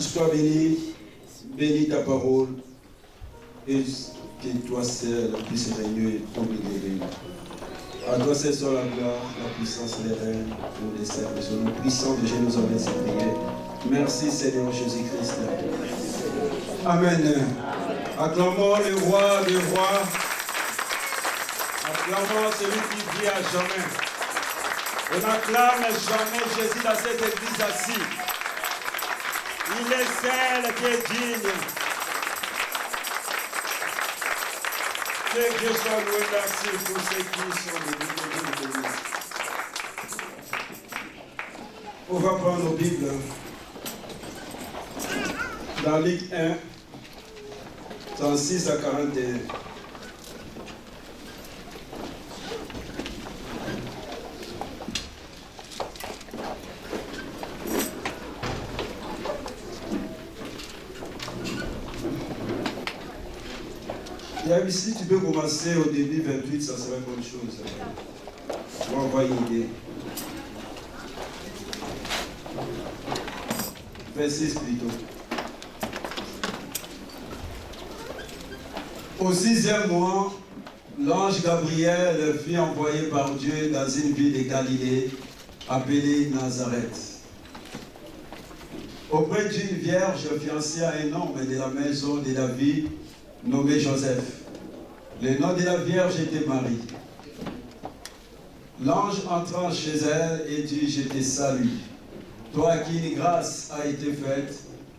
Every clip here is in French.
Sois béni, bénis ta parole, et que toi seul puisse régner au milieu de nous. À toi seul soit la gloire, la puissance et les règnes pour les services. Au nom puissant de Jésus, nous avons ainsi prié. Merci Seigneur Jésus-Christ. Amen. Acclamons le roi des rois. Acclamons celui qui vit à jamais. On n'acclame jamais Jésus dans cette église assis. Il est celle qui est digne. Que Dieu soit loué, merci pour ceux qui sont venus de l'église. On va prendre nos Bibles dans Luc 1, 36 à 41. Si tu peux commencer au début 28, ça serait une bonne chose. On va avoir une idée. Verset plutôt. Au 6e mois, l'ange Gabriel fut envoyé par Dieu dans une ville de Galilée appelée Nazareth, auprès d'une vierge fiancée à un homme de la maison de David nommé Joseph. Le nom de la vierge était Marie. L'ange entrant chez elle et dit: Je te salue, toi à qui une grâce a été faite,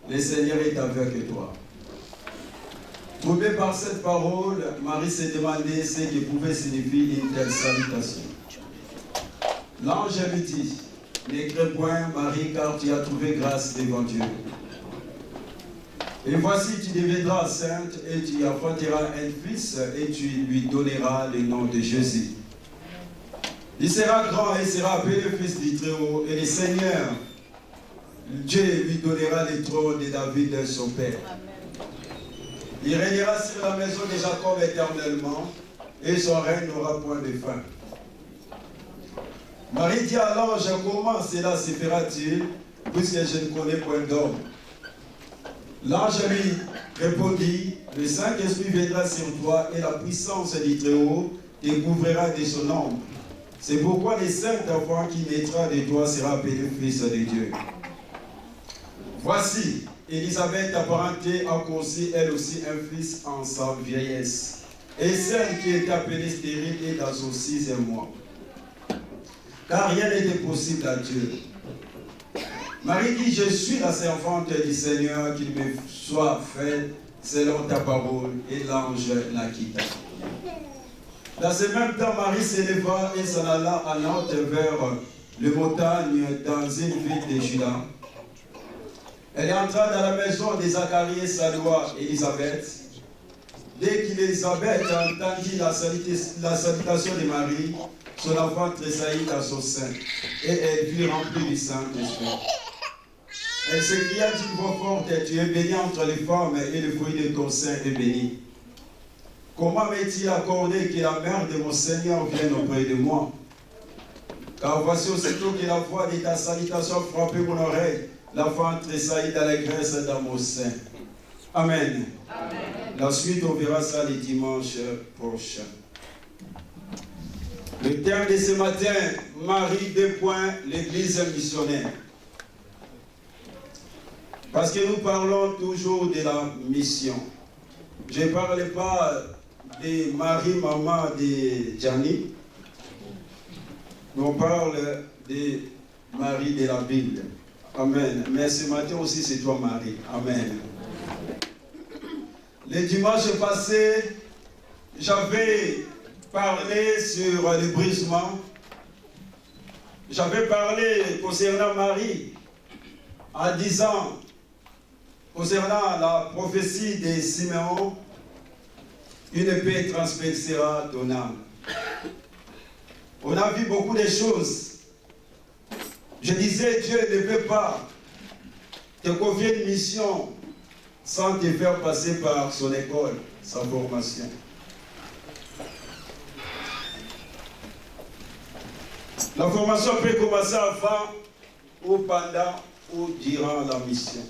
le Seigneur est avec toi. Troublée par cette parole, Marie s'est demandé ce que pouvait signifier une telle salutation. L'ange lui dit: Ne crains point, Marie, car tu as trouvé grâce devant Dieu. Et voici, tu deviendras enceinte et tu enfanteras un fils et tu lui donneras le nom de Jésus. Il sera grand et sera appelé le fils du Très-Haut, et le Seigneur, Dieu, lui donnera le trône de David, son père. Il régnera sur la maison de Jacob éternellement, et son règne n'aura point de fin. Marie dit à l'ange: Comment cela se fera-t-il, puisque je ne connais point d'homme? L'ange lui répondit: Le Saint-Esprit viendra sur toi et la puissance du Très-Haut te couvrira de son ombre. C'est pourquoi le Saint-Enfant qui naîtra de toi sera appelé Fils de Dieu. Voici, Élisabeth, ta parenté, a conçu elle aussi un fils en sa vieillesse. Et celle qui est appelée stérile est dans son 6e mois. Car rien n'était possible à Dieu. Marie dit: Je suis la servante du Seigneur, qu'il me soit fait selon ta parole. Et l'ange la quitta. Dans ce même temps, Marie s'éleva et s'en alla à nord vers les montagnes dans une ville de Juda. Elle entra dans la maison de Zacharie et salua Élisabeth. Dès qu'Élisabeth entendit la salutation de Marie, son enfant tressaillit dans son sein, et elle fut remplie du Saint-Esprit. Elle s'écria d'une voix forte: Tu es bénie entre les femmes, et le fruit de ton sein est béni. Comment m'est-il accordé que la mère de mon Seigneur vienne auprès de moi? Car voici aussitôt que la voix de ta salutation frappait mon oreille, l'enfant tressaillit d'allégresse dans mon sein. Amen. Amen. La suite, on verra ça les dimanches prochains. Le thème de ce matin: Marie, l'église missionnaire. Parce que nous parlons toujours de la mission. Je ne parle pas de Marie, maman de Gianni, mais on parle de Marie de la Bible. Amen. Mais ce matin aussi, c'est toi, Marie. Amen. Le dimanche passé, j'avais parlé sur le brisement. J'avais parlé concernant Marie en disant, concernant la prophétie de Siméon, une paix transpercera ton âme. On a vu beaucoup de choses. Je disais, Dieu ne peut pas te confier une mission sans te faire passer par son école, sa formation. La formation peut commencer avant, ou pendant, ou durant la mission.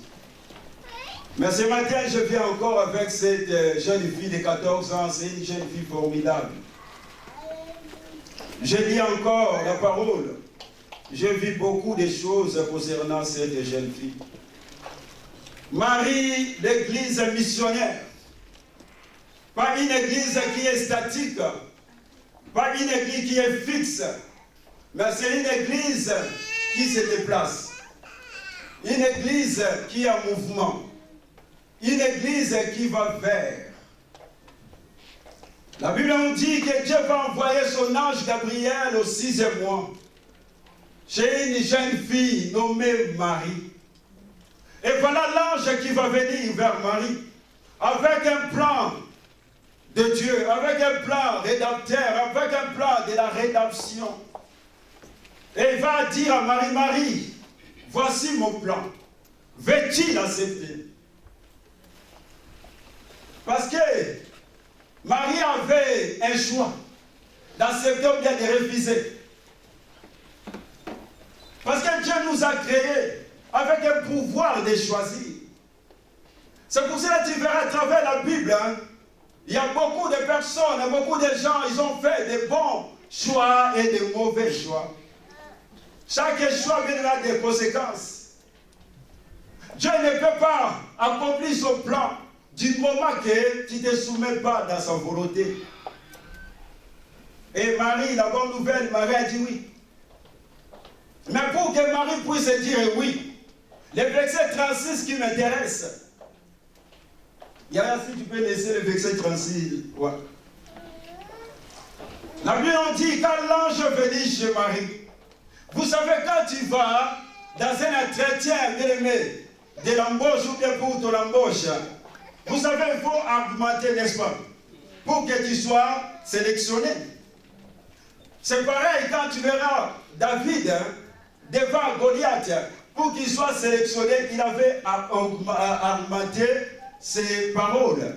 Mais ce matin, je viens encore avec cette jeune fille de 14 ans. C'est une jeune fille formidable. Je lis encore la parole. Je vis beaucoup de choses concernant cette jeune fille. Marie, l'église missionnaire. Pas une église qui est statique. Pas une église qui est fixe. Mais c'est une église qui se déplace. Une église qui est en mouvement. Une église qui va vers. La Bible nous dit que Dieu va envoyer son ange Gabriel au 6e mois chez une jeune fille nommée Marie. Et voilà l'ange qui va venir vers Marie avec un plan de Dieu, avec un plan rédempteur, avec un plan de la rédemption. Et il va dire à Marie, Marie, voici mon plan. Veux-tu l'accepter? Parce que Marie avait un choix d'accepter ou bien de refuser. Parce que Dieu nous a créés avec un pouvoir de choisir. C'est pour cela que tu verras à travers la Bible, hein, il y a beaucoup de personnes, beaucoup de gens, ils ont fait de bons choix et de mauvais choix. Chaque choix viendra des conséquences. Dieu ne peut pas accomplir son plan du moment que tu ne te soumets pas dans sa volonté. Et Marie, la bonne nouvelle, Marie a dit oui. Mais pour que Marie puisse dire oui, le verset 36 qui m'intéresse. Il y a si tu peux laisser le verset 36. Ouais. La Bible en dit, quand l'ange venait chez Marie, vous savez, quand tu vas dans un entretien, bien aimé, de l'embauche ou bien pour ton embauche, vous savez, il faut argumenter, n'est-ce pas, pour que tu sois sélectionné. C'est pareil quand tu verras David devant Goliath, pour qu'il soit sélectionné, il avait argumenté ses paroles.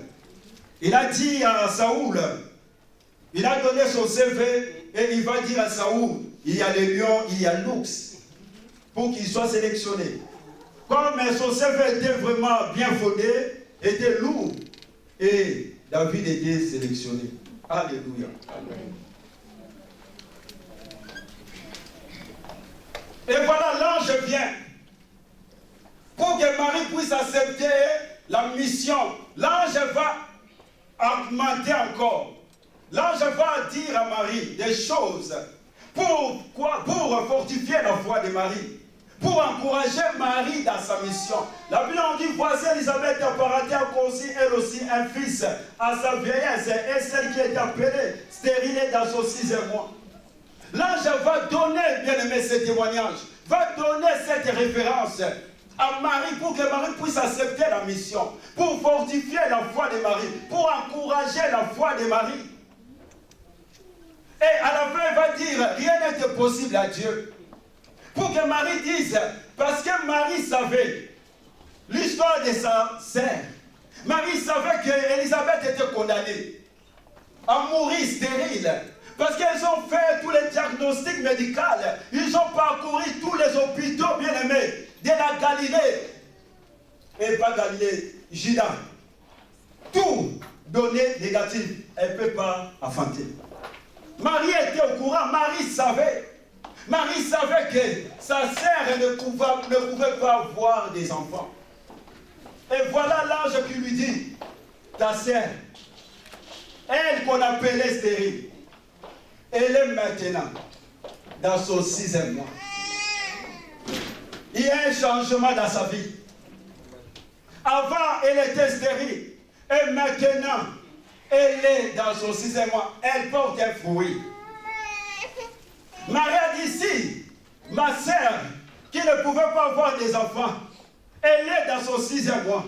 Il a dit à Saoul, il a donné son CV et il va dire à Saoul, il y a les lions, il y a l'ours, pour qu'il soit sélectionné. Comme son CV était vraiment bien fondé, était lourd, et David était sélectionné. Alléluia. Amen. Et voilà, l'ange vient pour que Marie puisse accepter la mission. L'ange va augmenter encore. L'ange va dire à Marie des choses. Pourquoi? Pour fortifier la foi de Marie. Pour encourager Marie dans sa mission. La Bible en dit, voici Élisabeth apparentait à conçu elle aussi un fils à sa vieillesse. Et celle qui est appelée stérile dans son 6e mois. L'ange va donner, bien aimé, ce témoignage, va donner cette référence à Marie pour que Marie puisse accepter la mission, pour fortifier la foi de Marie, pour encourager la foi de Marie. Et à la fin, il va dire, rien n'est possible à Dieu. Pour que Marie dise, parce que Marie savait l'histoire de sa sœur. Marie savait qu'Élisabeth était condamnée à mourir stérile. Parce qu'ils ont fait tous les diagnostics médicaux. Ils ont parcouru tous les hôpitaux bien-aimés de la Galilée. Et pas Galilée, Juda. Tout donné négatif. Elle ne peut pas enfanter. Marie était au courant. Marie savait. Marie savait que sa sœur ne pouvait pas avoir des enfants. Et voilà l'ange qui lui dit, ta sœur, elle qu'on appelait stérile, elle est maintenant dans son 6e mois. Il y a un changement dans sa vie. Avant, elle était stérile. Et maintenant, elle est dans son 6e mois. Elle porte un fruit. Marie a dit, si ma sœur, qui ne pouvait pas avoir des enfants, elle est dans son 6e mois.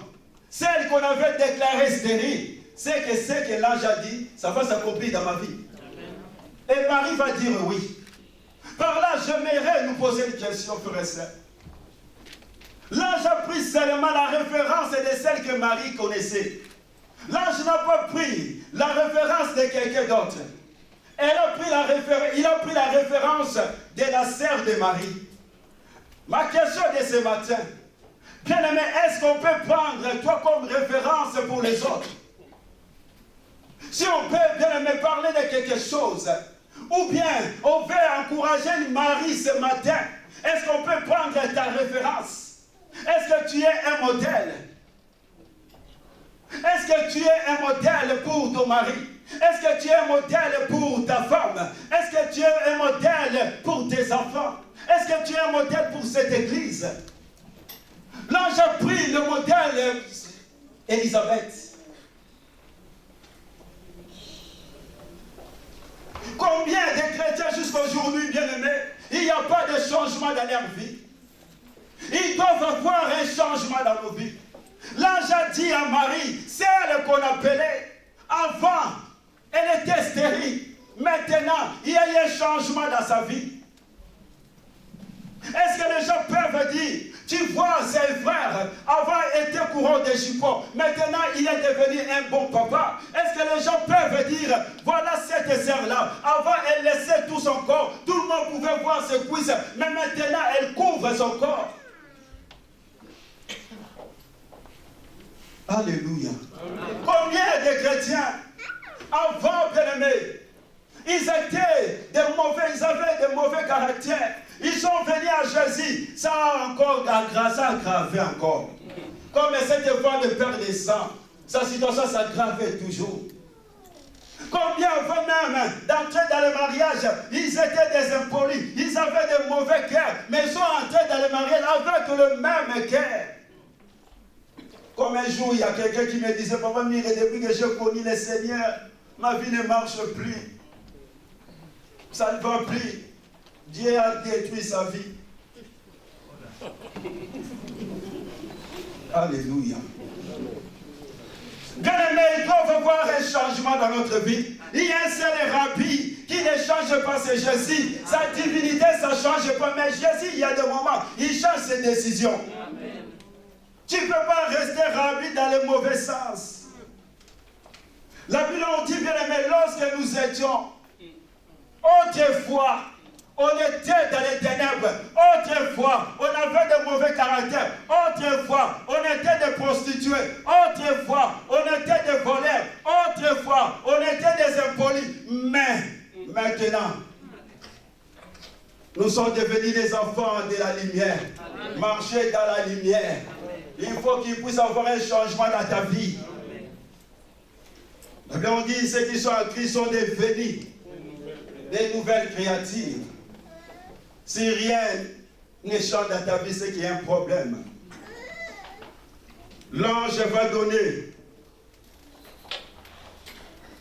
Celle qu'on avait déclarée stérile, c'est que ce que l'ange a dit, ça va s'accomplir dans ma vie. Et Marie va dire oui. Par là, j'aimerais nous poser une question, frère et sœur. L'ange a pris seulement la référence de celle que Marie connaissait. L'ange n'a pas pris la référence de quelqu'un d'autre. Il a pris la référence de la sœur de Marie. Ma question de ce matin, Bien-aimé, est-ce qu'on peut prendre toi comme référence pour les autres? Si on peut, bien-aimé, parler de quelque chose, ou bien on veut encourager Marie ce matin, est-ce qu'on peut prendre ta référence? Est-ce que tu es un modèle? Est-ce que tu es un modèle pour ton mari? Est-ce que tu es un modèle pour ta femme? Est-ce que tu es un modèle pour tes enfants? Est-ce que tu es un modèle pour cette église? L'ange a pris le modèle Élisabeth. Combien de chrétiens jusqu'à aujourd'hui, bien-aimés, il n'y a pas de changement dans leur vie. Ils doivent avoir un changement dans nos vies. L'ange a dit à Marie, celle qu'on appelait avant, elle était stérile. Maintenant, il y a eu un changement dans sa vie. Est-ce que les gens peuvent dire, tu vois, ses frères, avant était courant de jupons, maintenant il est devenu un bon papa. Est-ce que les gens peuvent dire, voilà cette sœur-là, avant elle laissait tout son corps, tout le monde pouvait voir ses cuisses, mais maintenant elle couvre son corps. Alléluia. Combien de chrétiens, avant, bien-aimés, ils étaient des mauvais, ils avaient des mauvais caractères. Ils sont venus à Jésus, ça a encore aggravé encore. Comme cette femme de perdre des sangs, sa situation s'aggravait toujours. Combien avant même d'entrer dans le mariage, ils étaient des impolis, ils avaient des mauvais cœurs, mais ils sont entrés dans le mariage avec le même cœur. Comme un jour, il y a quelqu'un qui me disait, papa, depuis que j'ai connu le Seigneur, ma vie ne marche plus. Ça ne va plus. Dieu a détruit sa vie. Alléluia. Bien-aimés, il doit y avoir un changement dans notre vie. Il y a un seul rabbi qui ne change pas, c'est Jésus. Sa divinité, ça ne change pas. Mais Jésus, il y a des moments, il change ses décisions. Amen. Tu ne peux pas rester rabbi dans le mauvais sens. La Bible dit, bien-aimés, lorsque nous étions autrefois, on était dans les ténèbres. Autrefois, on avait de mauvais caractères. Autrefois, on était des prostituées. Autrefois, on était des voleurs. Autrefois, on était des impolis. Mais maintenant, nous sommes devenus des enfants de la lumière. Marcher dans la lumière. Il faut qu'il puisse avoir un changement dans ta vie. La Bible dit, ceux qui sont en Christ sont devenus des nouvelles créatures. Si rien ne change dans ta vie, c'est qu'il y a un problème. L'ange va donner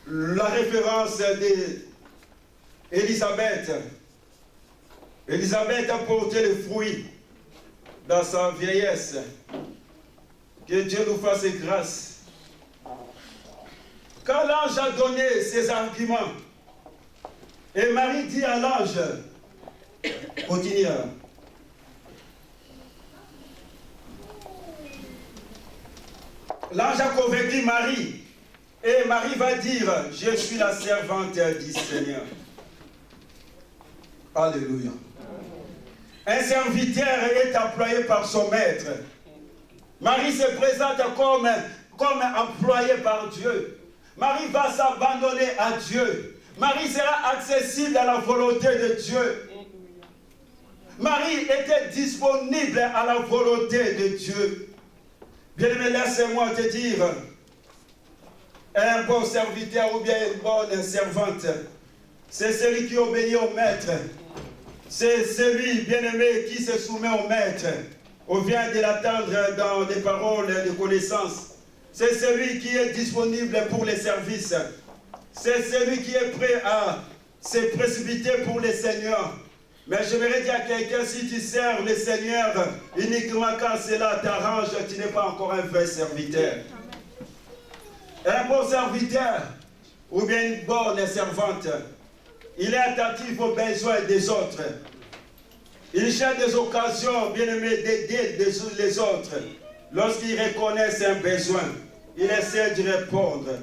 la référence d'Élisabeth. Élisabeth a porté le fruit dans sa vieillesse. Que Dieu nous fasse grâce. Quand l'ange a donné ses arguments, et Marie dit à l'ange, continue. L'ange a convaincu Marie. Et Marie va dire, je suis la servante du Seigneur. Alléluia. Un serviteur est employé par son maître. Marie se présente comme employée par Dieu. Marie va s'abandonner à Dieu. Marie sera accessible à la volonté de Dieu. Marie était disponible à la volonté de Dieu. Bien-aimé, laisse-moi te dire, un bon serviteur ou bien une bonne servante, c'est celui qui obéit au maître. C'est celui, bien-aimé, qui se soumet au maître. On vient de l'attendre dans des paroles de connaissance. C'est celui qui est disponible pour les services. C'est celui qui est prêt à se précipiter pour le Seigneur. Mais je voudrais dire à quelqu'un, si tu sers le Seigneur uniquement quand cela t'arrange, tu n'es pas encore un vrai serviteur. Un bon serviteur, ou bien une bonne servante, il est attentif aux besoins des autres. Il cherche des occasions, bien aimé, d'aider les autres. Lorsqu'il reconnaît un besoin, il essaie de répondre.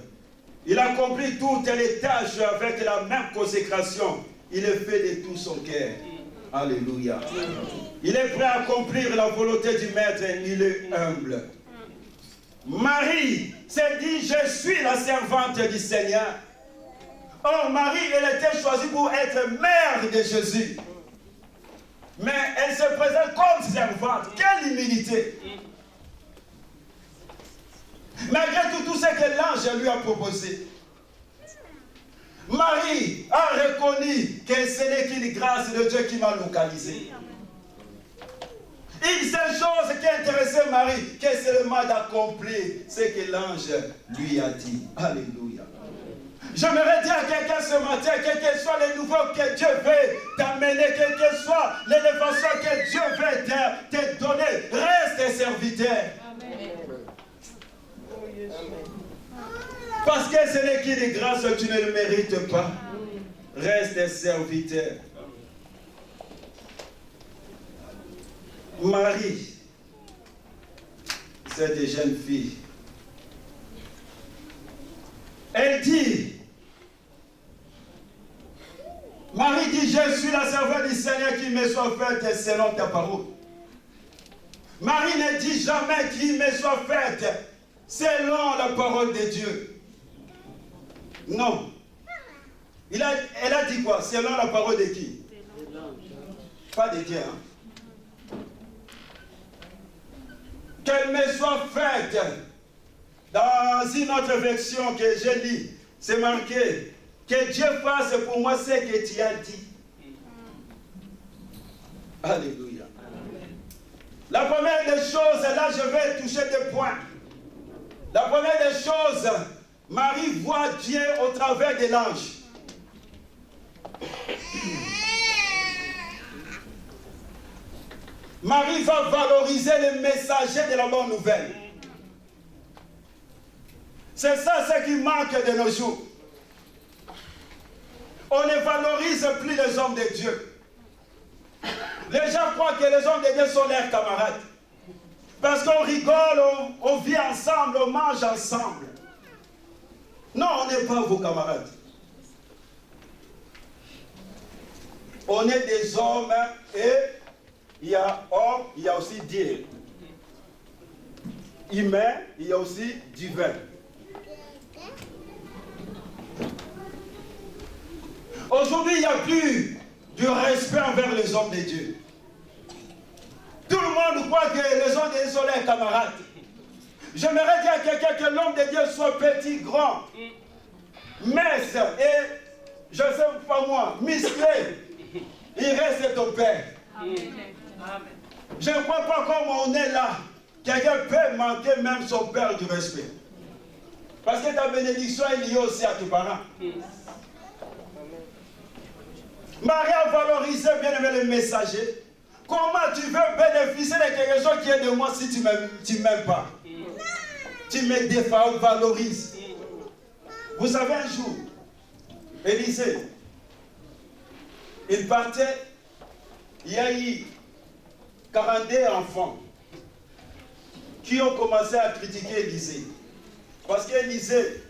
Il accomplit toutes les tâches avec la même consécration. Il le fait de tout son cœur. Alléluia. Il est prêt à accomplir la volonté du Maître, il est humble. Marie s'est dit, je suis la servante du Seigneur. Or, Marie, elle était choisie pour être mère de Jésus. Mais elle se présente comme servante. Quelle humilité! Malgré tout ce que l'ange lui a proposé. Marie a reconnu que ce n'est qu'une grâce de Dieu qui m'a localisé. Une seule chose qui intéressait Marie, c'est seulement d'accomplir ce que l'ange lui a dit. Alléluia. J'aimerais dire à quelqu'un ce matin, quels que soient les nouveaux que Dieu veut t'amener, quelle que soit l'élévation que Dieu veut te donner, reste serviteur. Amen. Parce que ce n'est qu'une grâce, tu ne le mérites pas. Reste serviteur. Marie, cette jeune fille, elle dit, Marie dit, je suis la servante du Seigneur, qui me soit faite selon ta parole. Marie ne dit jamais qu'il me soit faite selon la parole de Dieu. Non. Elle a dit quoi? Selon la parole de qui? Pas de Dieu. Hein? Qu'elle me soit faite. Dans une autre version que j'ai lue, c'est marqué que Dieu fasse pour moi ce que tu as dit. Alléluia. La première des choses, là je vais toucher des points. La première des choses, Marie voit Dieu au travers de l'ange. Marie va valoriser les messagers de la bonne nouvelle. C'est ça ce qui manque de nos jours. On ne valorise plus les hommes de Dieu. Les gens croient que les hommes de Dieu sont leurs camarades. Parce qu'on rigole, on vit ensemble, on mange ensemble. Non, on n'est pas vos camarades. On est des hommes et il y a homme, il y a aussi Dieu. Humain, il y a aussi divin. Aujourd'hui, il n'y a plus de respect envers les hommes de Dieu. Tout le monde croit que les hommes de Dieu sont leurs camarades. J'aimerais dire à quelqu'un que l'homme de Dieu soit petit, grand, mince et, je ne sais pas moi, musclé. Il reste ton père. Amen. Je ne crois pas comme on est là. Quelqu'un peut manquer même son père du respect. Parce que ta bénédiction est liée aussi à tes parents. Marie a valorisé bien aimé le messager. Comment tu veux bénéficier de quelque chose qui est de moi si tu ne m'aimes pas? Tu me dévalorises. Vous savez, un jour, Élisée, il partait, il y a eu 42 enfants qui ont commencé à critiquer Élisée. Parce qu'Élisée,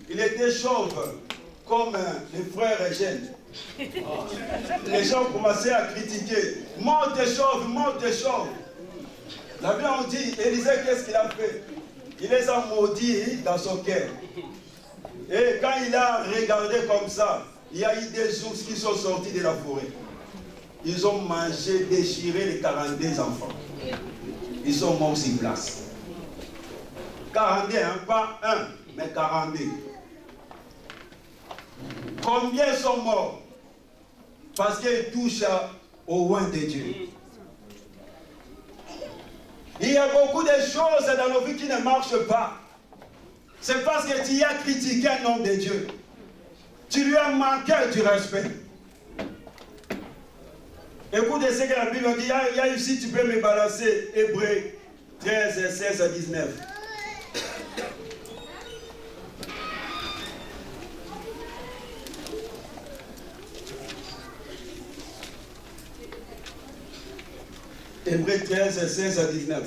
il était chauve comme les frères Eugène. Les gens commençaient à critiquer. Monte chauve, monte chauve. La Bible on dit, Élisée, qu'est-ce qu'il a fait? Il les a maudits dans son cœur. Et quand il a regardé comme ça, il y a eu des ours qui sont sortis de la forêt. Ils ont mangé, déchiré les 42 enfants. Ils sont morts sur place. 42, hein, pas un, mais 42. Combien sont morts? Parce qu'ils touchent au oint de Dieu. Il y a beaucoup de choses dans nos vies qui ne marchent pas. C'est parce que tu as critiqué un homme de Dieu. Tu lui as manqué du respect. Écoutez ce que la Bible dit. Il y a ici, tu peux me balancer Hébreux 13, 16 à 19. Hébreux 13, 16 à 19.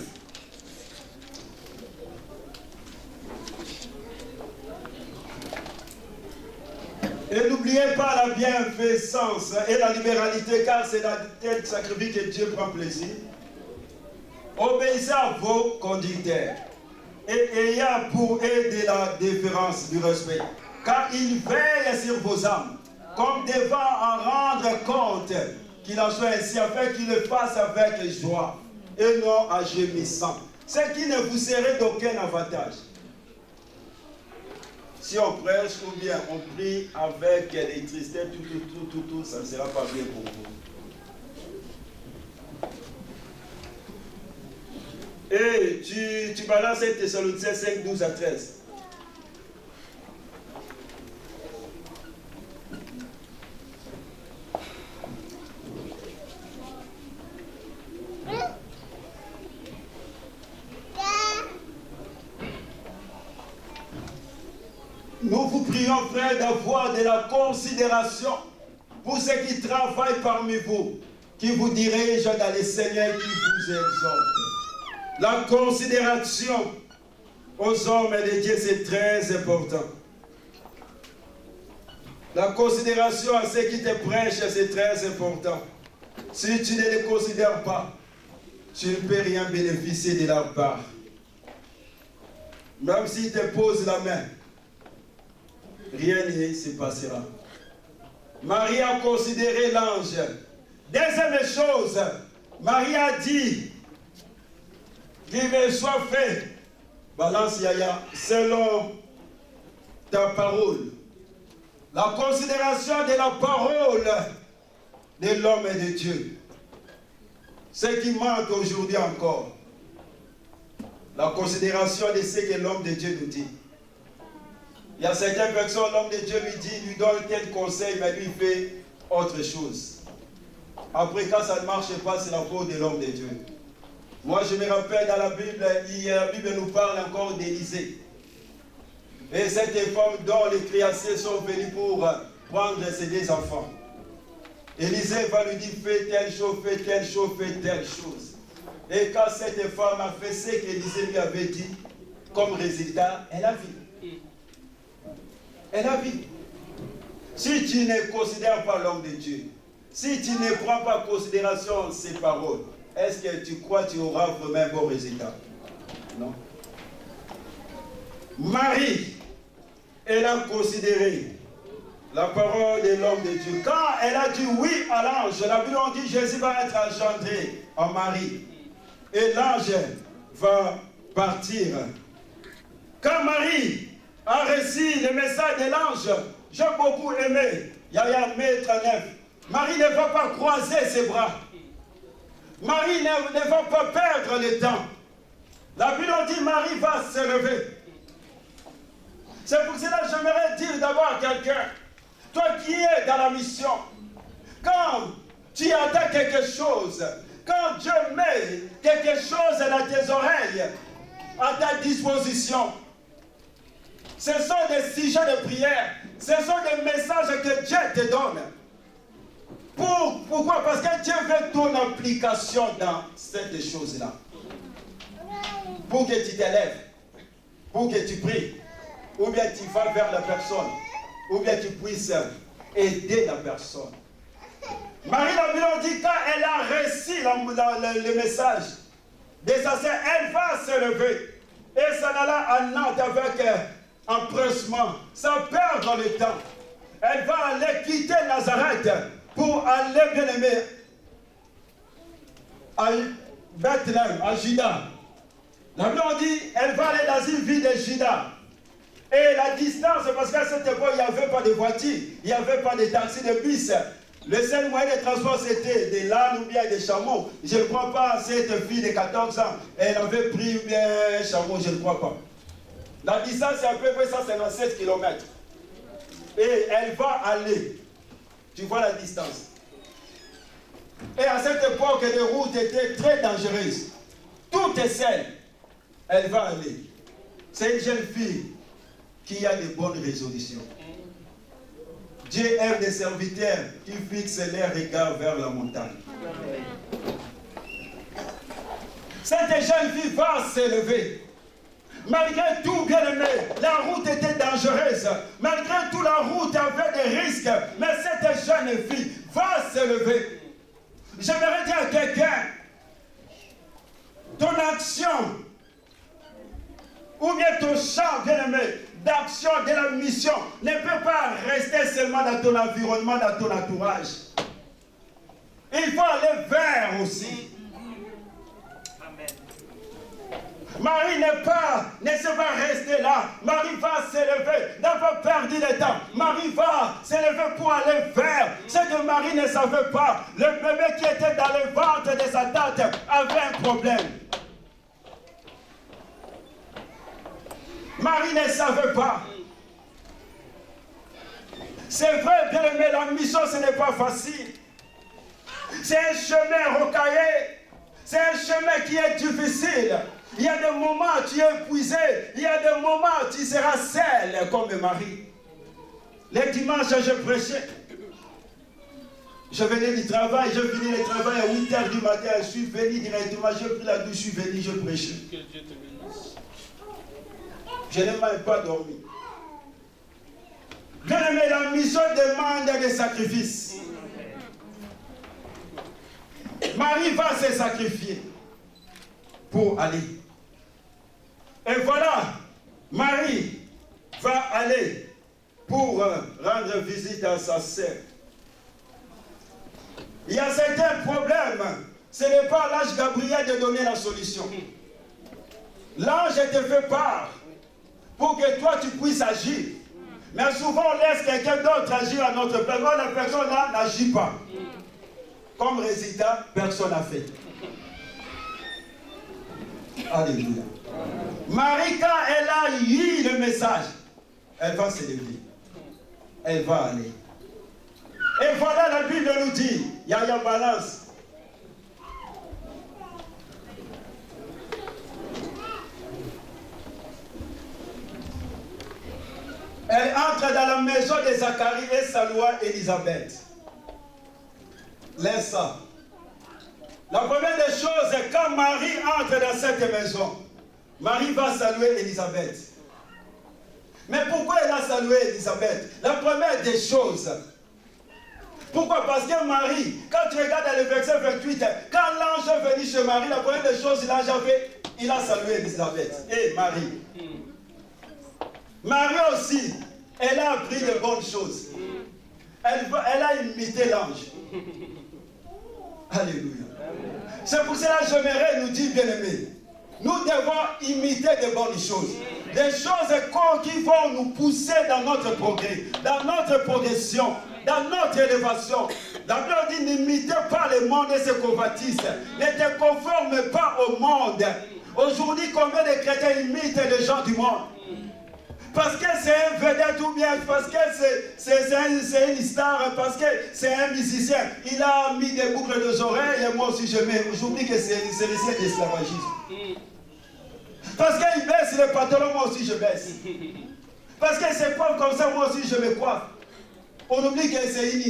Et n'oubliez pas la bienfaisance et la libéralité, car c'est dans tel sacrifice que Dieu prend plaisir. Obéissez à vos conducteurs et ayez pour eux de la déférence, du respect, car ils veillent sur vos âmes, comme devant en rendre compte, qu'il en soit ainsi, afin qu'ils le fassent avec joie et non en gémissant, ce qui ne vous serait d'aucun avantage. Si on prêche ou bien on prie avec les tristesses, tout, ça ne sera pas bien pour vous. Et tu balances Thessaloniciens 5, 12 à 13. Nous vous prions, frères, d'avoir de la considération pour ceux qui travaillent parmi vous, qui vous dirigent dans les seigneurs qui vous exhortent. La considération aux hommes de Dieu, c'est très important. La considération à ceux qui te prêchent, c'est très important. Si tu ne les considères pas, tu ne peux rien bénéficier de leur part. Même s'ils te posent la main, rien ne se passera. Marie a considéré l'ange. Deuxième chose, Marie a dit qu'il soit fait, balance Yaya, selon ta parole. La considération de la parole de l'homme et de Dieu. Ce qui manque aujourd'hui encore. La considération de ce que l'homme de Dieu nous dit. Il y a certaines personnes, l'homme de Dieu lui donne tel conseil, mais lui fait autre chose. Après, quand ça ne marche pas, c'est la faute de l'homme de Dieu. Moi, je me rappelle dans la Bible, la Bible nous parle encore d'Élisée. Et cette femme dont les créanciers sont venus pour prendre ses deux enfants. Élisée va lui dire, fais telle chose, fais telle chose, fais telle chose. Et quand cette femme a fait ce qu'Élisée lui avait dit, comme résultat, elle a vu. Elle a vu. Si tu ne considères pas l'homme de Dieu, si tu ne prends pas en considération ses paroles, est-ce que tu crois que tu auras vraiment un bon résultat? Non. Marie, elle a considéré la parole de l'homme de Dieu. Quand elle a dit oui à l'ange, la Bible dit Jésus va être engendré en Marie. Et l'ange va partir. Quand Marie a reçu le message de l'ange, j'ai beaucoup aimé. Yaya Maître 9. Marie ne va pas croiser ses bras. Marie ne va pas perdre le temps. La Bible dit Marie va se lever. C'est pour cela que j'aimerais dire d'abord à quelqu'un, toi qui es dans la mission, quand tu attends quelque chose, quand Dieu met quelque chose dans tes oreilles, à ta disposition, ce sont des sujets de prière, ce sont des messages que Dieu te donne. Pourquoi? Parce que Dieu veut ton application dans cette chose-là. Pour que tu t'élèves, pour que tu pries, ou bien tu vas vers la personne, ou bien tu puisses aider la personne. Marie, la Bible dit, quand elle a reçu le message de sa sœur, elle va se lever et s'en aller à Nantes avec empressement, sans perdre le temps. Elle va aller quitter Nazareth pour aller, bien aimé, à Bethléem, à Juda. La Bible dit, elle va aller dans une ville de Juda. Et la distance, parce qu'à cette époque, il n'y avait pas de voiture, il n'y avait pas de taxi, de bus. Le seul moyen de transport, c'était des l'âne ou bien des chameaux. Je ne crois pas à cette fille de 14 ans. Elle avait pris bien un chameau, je ne crois pas. La distance, c'est à peu près 157 km. Et elle va aller. Tu vois la distance. Et à cette époque, les routes étaient très dangereuses. Tout est seul. Elle va aller. C'est une jeune fille qui a de bonnes résolutions. Dieu aime des serviteurs qui fixent leurs regards vers la montagne. Cette jeune fille va s'élever. Malgré tout, bien aimé, la route était dangereuse. Malgré tout, la route avait des risques. Mais cette jeune fille va se lever. J'aimerais dire à quelqu'un, ton action, ou bien ton champ, bien aimé, d'action, de la mission, ne peut pas rester seulement dans ton environnement, dans ton entourage. Il faut aller vers aussi. Marie ne se va rester là. Marie va s'élever. N'a pas perdu le temps. Marie va s'élever pour aller vers. Ce que Marie ne savait pas, le bébé qui était dans le ventre de sa tante avait un problème. Marie ne savait pas. C'est vrai, bien aimé, la mission, ce n'est pas facile. C'est un chemin rocaillé. C'est un chemin qui est difficile. Il y a des moments où tu es épuisé. Il y a des moments où tu seras seul comme Marie. Les dimanches, je prêchais. Je venais du travail, je finis le travail à 8h du matin. Je suis venu directement, j'ai pris la douche, je suis venu, je prêchais. Je n'ai même pas dormi. Bien aimé, la mission demande des sacrifices. Marie va se sacrifier pour aller. Et voilà, Marie va aller pour rendre visite à sa sœur. Il y a certains problèmes. Ce n'est pas à l'ange Gabriel de donner la solution. L'ange te fait part pour que toi tu puisses agir. Mais souvent on laisse quelqu'un d'autre agir à notre place. La personne là n'agit pas. Comme résultat, personne n'a fait. Alléluia. Marie, quand elle a eu le message, elle va se lever. Elle va aller. Et voilà, la Bible nous dit, il y a une balance. Elle entre dans la maison de Zacharie et salua Élisabeth. Laisse ça. La première des choses, quand Marie entre dans cette maison, Marie va saluer Élisabeth. Mais pourquoi elle a salué Élisabeth? La première des choses. Pourquoi? Parce que Marie, quand tu regardes dans le verset 28, quand l'ange est venu chez Marie, la première des choses, l'ange a fait, il a salué Élisabeth. Et Marie. Marie aussi, elle a appris de bonnes choses. Elle a imité l'ange. Alléluia. C'est pour cela que j'aimerais nous dire, bien-aimés, nous devons imiter de bonnes choses. Des choses qui vont nous pousser dans notre progrès, dans notre progression, dans notre élévation. La Bible dit, n'imitez pas le monde et ses convoitises. Ne te conforme pas au monde. Aujourd'hui, combien de chrétiens imitent les gens du monde? Parce que c'est un vedette ou bien parce que c'est une star, parce que c'est un musicien. Il a mis des boucles de oreilles et moi aussi je mets. J'oublie que c'est le siècle d'esclavagisme. Parce qu'il baisse les pantalons, moi aussi je baisse. Parce que c'est coiffe comme ça, moi aussi je me coiffe. On oublie que c'est une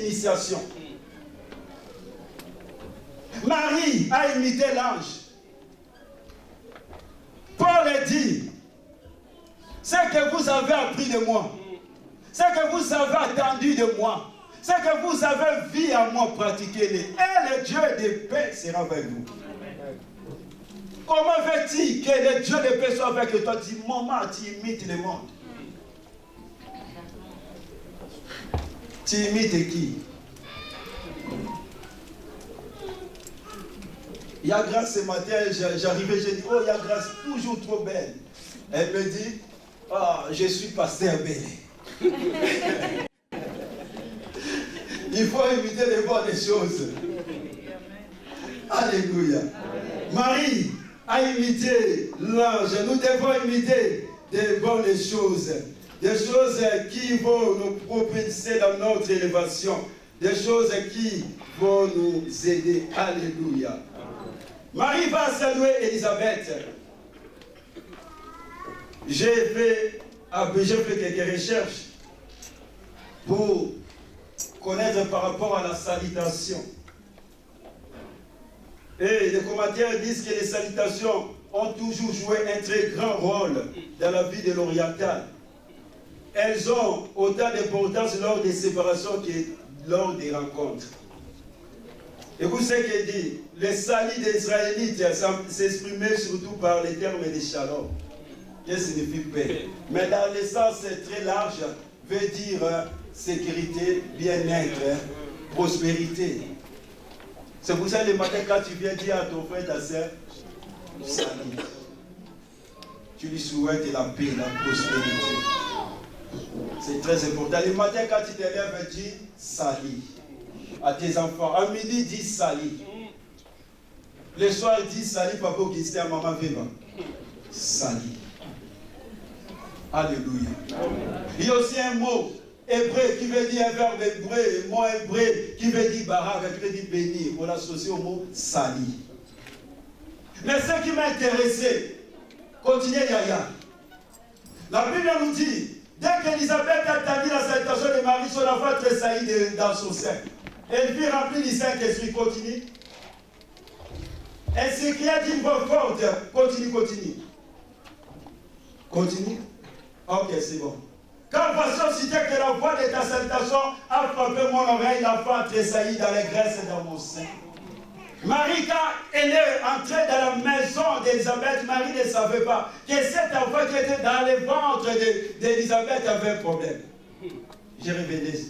initiation. Marie a imité l'ange. Paul dit, ce que vous avez appris de moi, ce que vous avez attendu de moi, ce que vous avez vu à moi pratiquer, et le Dieu de paix sera avec vous. Comment veux-tu que le Dieu de paix soit avec toi? Tu maman, tu imites le monde. Tu imites qui? Il y a grâce ce matin, j'arrivais, j'ai dit, oh, il y a grâce toujours trop belle. Elle me dit, ah, je suis pasteur Bélé. Il faut imiter les bonnes choses. Alléluia. Marie a imité l'ange. Nous devons imiter des bonnes choses. Des choses qui vont nous propulser dans notre élévation. Des choses qui vont nous aider. Alléluia. Marie va saluer Élisabeth. J'ai fait quelques recherches pour connaître par rapport à la salutation. Et les commentaires disent que les salutations ont toujours joué un très grand rôle dans la vie de l'oriental. Elles ont autant d'importance lors des séparations que lors des rencontres. Écoute ce qu'il dit. Le salut des Israélites s'exprimait surtout par les termes de shalom, qui signifie paix. Mais dans le sens très large, veut dire sécurité, bien-être, prospérité. C'est pour ça que le matin, quand tu viens dire à ton frère, ta soeur, salut. Tu lui souhaites la paix, la prospérité. C'est très important. Le matin, quand tu te lèves, dis salut à tes enfants. À midi, dis salut. Le soir, dis salut, papa Augustin, maman Viva. Salut. Alléluia. Il y a aussi un mot hébreu qui veut dire un verbe hébreu, un mot hébreu qui veut dire barak, qui veut dire bénir. On l'associe au mot salut. Mais ce qui m'a intéressé, continuez Yaya. La Bible nous dit, dès qu'Élisabeth a entendu la salutation de Marie, son enfant tressaillit dans son sein. Elle fut remplie du Saint-Esprit. Continue. Elle s'écria d'une voix forte. Continue, continue. Continue. Ok, c'est bon. Quand voici aussitôt que la voix de ta salutation a frappé mon oreille, l'enfant tressaillit dans les graisses dans mon sein. Marie, quand elle est entrée dans la maison d'Élisabeth, Marie ne savait pas que cet enfant qui était dans le ventre d'Élisabeth avait un problème. J'ai révélé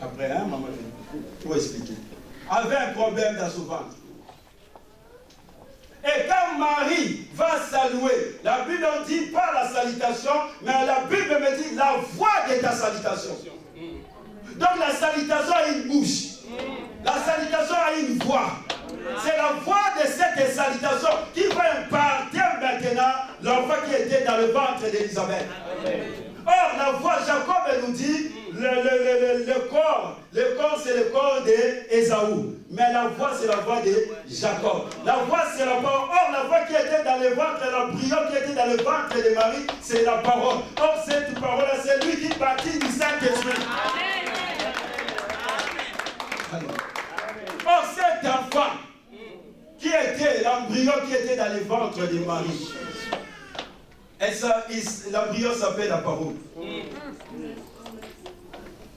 après, maman, pour expliquer. Avait un problème dans son ventre. Et quand Marie va saluer, la Bible ne dit pas la salutation, mais la Bible me dit la voix de ta salutation. Donc la salutation a une bouche. La salutation a une voix. C'est la voix de cette salutation qui va impartir maintenant l'enfant qui était dans le ventre d'Élisabeth. Or, la voix, Jacob nous dit, le corps c'est le corps d'Ésaü. Mais la voix, c'est la voix de Jacob. La voix, c'est la parole. Or, la voix qui était dans le ventre, l'embryon qui était dans le ventre de Marie, c'est la parole. Or, cette parole-là, c'est lui qui bâtit du Saint-Esprit. Or, cet enfant qui était l'embryon qui était dans le ventre de Marie, l'embryon s'appelle la parole.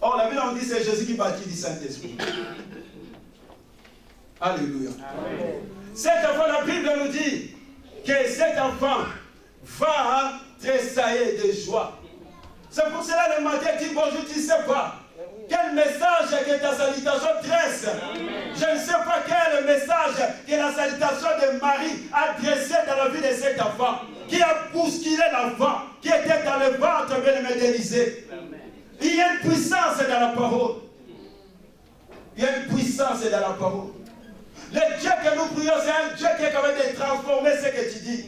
Or, la Bible on dit c'est Jésus qui bâtit du Saint-Esprit. Alléluia. Cet enfant, la Bible nous dit que cet enfant va tressailler de joie. C'est pour cela le matin, dit bonjour, tu ne sais pas quel message que ta salutation dresse. Je ne sais pas quel message que la salutation de Marie a dressé dans la vie de cet enfant, qui a bousculé l'enfant, qui était dans le ventre bien d'Élisée. Il y a une puissance dans la parole. Il y a une puissance dans la parole. Le Dieu que nous prions, c'est un Dieu qui est capable de transformer ce que tu dis.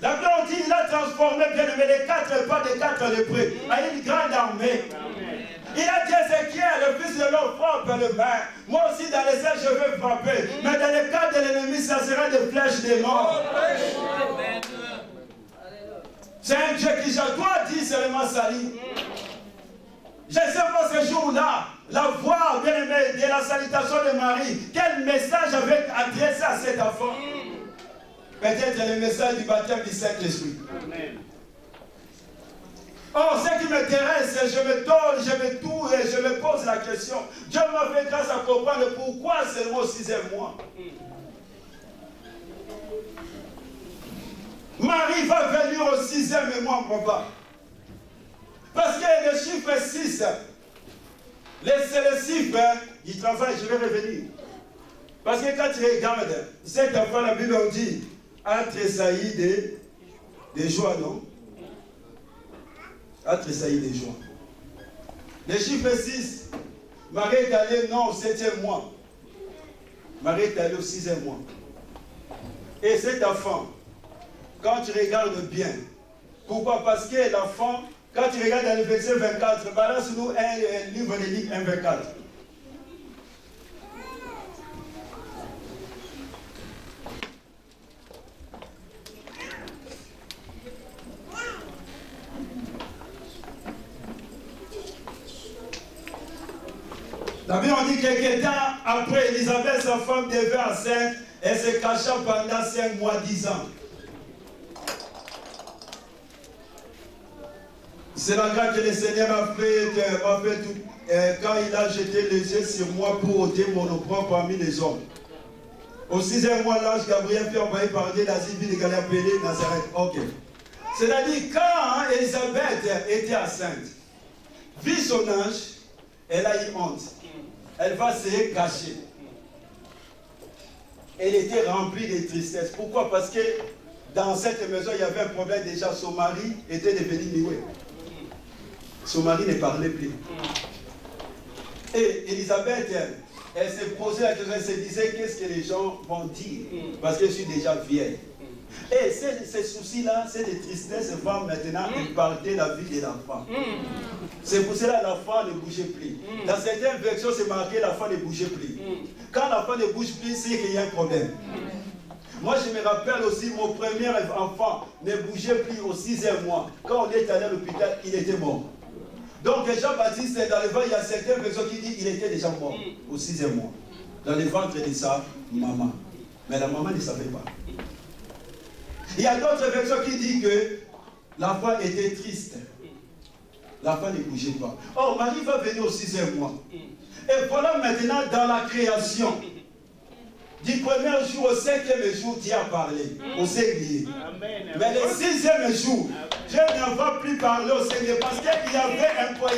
La Bible dit il a transformé bien aimé les 4 pas des 4 lépreux à une grande armée. Il a dit à Ézéchiel, le fils de l'homme, frappe le main. Moi aussi dans les airs je vais frapper. Mais dans le cas de l'ennemi, ça sera des flèches de mort. C'est un Dieu qui, je dois dire seulement salut. Je ne sais pas ce jour-là, la voix bien aimée de la salutation de Marie, quel message avait adressé à cet enfant? Peut-être le message du baptême du Saint-Esprit. Or, ce qui m'intéresse, je me donne, je me tourne et je me pose la question. Dieu m'a fait grâce à comprendre pourquoi seulement au 6e mois. Marie va venir au 6e mois, papa. Parce que le chiffre 6, c'est le chiffre du travail, je vais revenir. Parce que quand tu regardes, cet enfant, la Bible dit, a tressailli de joie, non? A tressailli de joie. Le chiffre 6, Marie est allée, non, au 7e mois. Marie est allée au 6e mois. Et cet enfant, quand tu regardes bien, pourquoi? Parce que l'enfant, quand tu regardes dans le verset 24, balance-nous un livre de Luc 1, 24. La Bible dit que quelque temps après, Élisabeth, sa femme, devint enceinte et se cacha pendant 5 mois, 10 ans. C'est la grâce que le Seigneur m'a fait tout, quand il a jeté les yeux sur moi pour ôter mon opprobre parmi les hommes. Au 6e mois, l'ange Gabriel fut envoyé par Dieu d'Asie, ville de Galilée appelée Nazareth. Ok. C'est-à-dire, quand Élisabeth était enceinte, vit son ange, elle a eu honte. Elle va se cacher. Elle était remplie de tristesse. Pourquoi? Parce que dans cette maison, il y avait un problème déjà. Son mari était devenu muet. Son mari ne parlait plus. Et Élisabeth, elle se posait la question, elle se disait qu'est-ce que les gens vont dire, parce que je suis déjà vieille. Et ces soucis-là, ces tristesses vont maintenant impacter la vie de l'enfant. C'est pour cela que l'enfant ne bougeait plus. Dans certaines versions, c'est marqué l'enfant ne bougeait plus. Quand l'enfant ne bouge plus, c'est qu'il y a un problème. Moi, je me rappelle aussi, mon premier enfant ne bougeait plus au 6e mois. Quand on est allé à l'hôpital, il était mort. Donc Jean-Baptiste, dans le ventre, il y a certaines personnes qui disent qu'il était déjà mort au 6e mois. Dans le ventre de sa maman. Mais la maman ne savait pas. Il y a d'autres versions qui disent que l'enfant était triste. L'enfant ne bougeait pas. Oh, Marie va venir au 6e mois. Et voilà maintenant dans la création. Du premier jour au 5e jour, Dieu a parlé au Seigneur. Mais le 6e jour, Dieu ne va plus parler au Seigneur parce qu'il y avait un projet.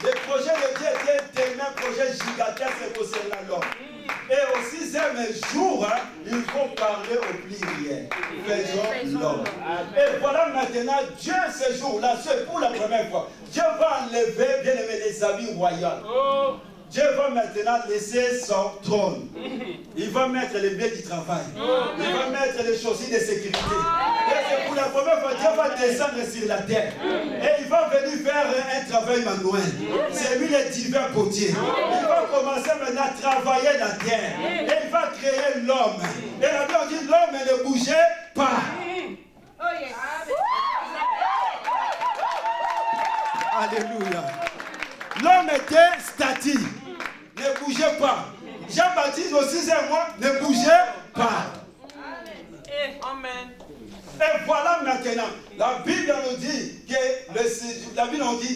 Le projet de Dieu était tellement un projet gigantesque concernant l'homme. Et au 6e jour, il faut parler au pluriel. Faisons l'homme. Et voilà maintenant, Dieu ce jour-là, c'est pour la première fois. Dieu va enlever, bien aimé, les habits royaux. Dieu va maintenant laisser son trône. Il va mettre les biens du travail. Il va mettre les chaussures de sécurité. Et c'est pour la première fois, Dieu va descendre sur la terre. Et il va venir faire un travail manuel. C'est lui le divin potier. Il va commencer maintenant à travailler la terre. Et il va créer l'homme. Et la Bible dit l'homme ne bougeait pas. Alléluia. L'homme était statique, ne bougeait pas. Jean-Baptiste au 6e mois ne bougeait pas. Amen. Et voilà maintenant, la Bible nous dit que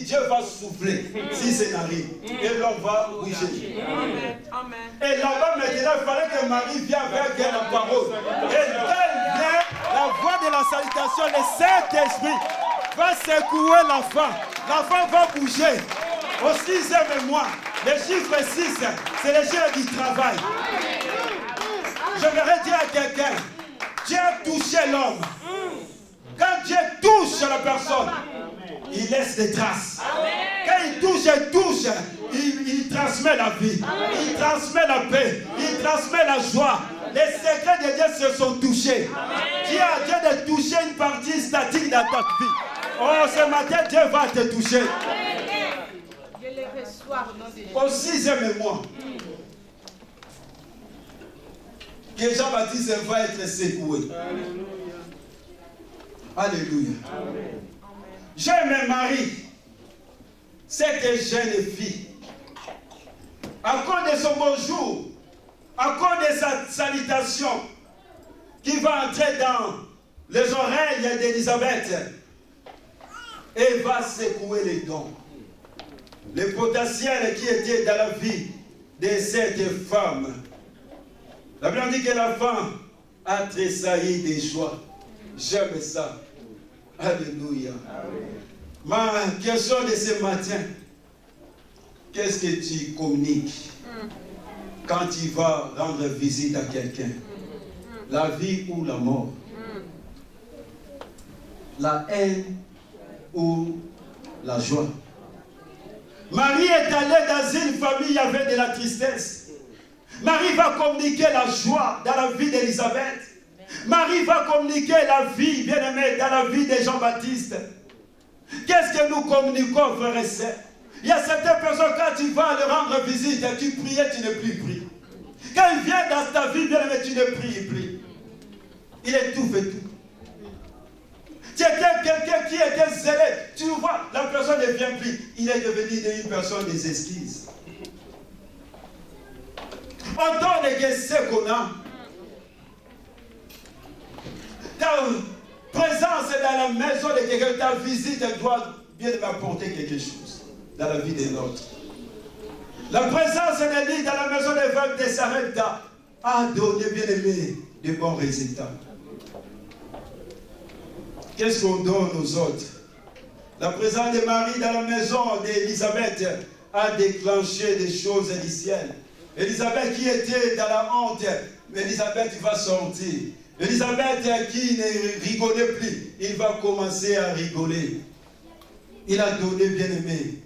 Dieu va souffler si c'est arrive. Et l'homme va bouger. Amen. Et là-bas maintenant, il fallait que Marie vienne avec la parole. Et elle vient, la voix de la salutation, le Saint-Esprit va secouer l'enfant. L'enfant va bouger. Au 6e mois, le chiffre 6, c'est le chiffre du travail. Je voudrais dire à quelqu'un, Dieu a touché l'homme. Quand Dieu touche la personne, il laisse des traces. Quand il touche, il transmet la vie. Il transmet la paix. Il transmet la joie. Les secrets de Dieu se sont touchés. Dieu a Dieu de toucher une partie statique dans ta vie. Oh, ce matin, Dieu va te toucher. Au 6e mois, que Jean-Baptiste va être secoué. Alléluia. Je me marie, cette jeune fille, à cause de son bonjour, à cause de sa salutation, qui va entrer dans les oreilles d'Élisabeth, et va secouer les dons. Le potentiel qui était dans la vie de cette femme. La Bible dit que la femme a tressailli de joie. J'aime ça. Alléluia. Ma question de ce matin, qu'est-ce que tu communiques quand tu vas rendre visite à quelqu'un? La vie ou la mort? La haine ou la joie? Marie est allée dans une famille, il y avait de la tristesse. Marie va communiquer la joie dans la vie d'Élisabeth. Marie va communiquer la vie, bien aimée, dans la vie de Jean-Baptiste. Qu'est-ce que nous communiquons, frères et sœurs? Il y a certaines personnes, quand tu vas leur rendre visite, tu priais, tu ne pries plus. Quand il vient dans ta vie, bien aimé, tu ne pries plus. Il étouffe et tout. Tu étais quelqu'un qui était zélé. Tu vois, la personne ne vient plus. Il est devenu une personne des exquises. On donne ce qu'on a. Ta présence présence dans la maison de quelqu'un, ta visite doit bien m'apporter quelque chose dans la vie de l'autre. La présence de lui dans la maison des femmes de Sarepta a donné, bien aimé, de bons résultats. Qu'est-ce qu'on donne aux autres? La présence de Marie dans la maison d'Élisabeth a déclenché des choses du ciel. Élisabeth qui était dans la honte, Élisabeth va sortir. Élisabeth qui ne rigolait plus, il va commencer à rigoler. Il a donné, bien aimé,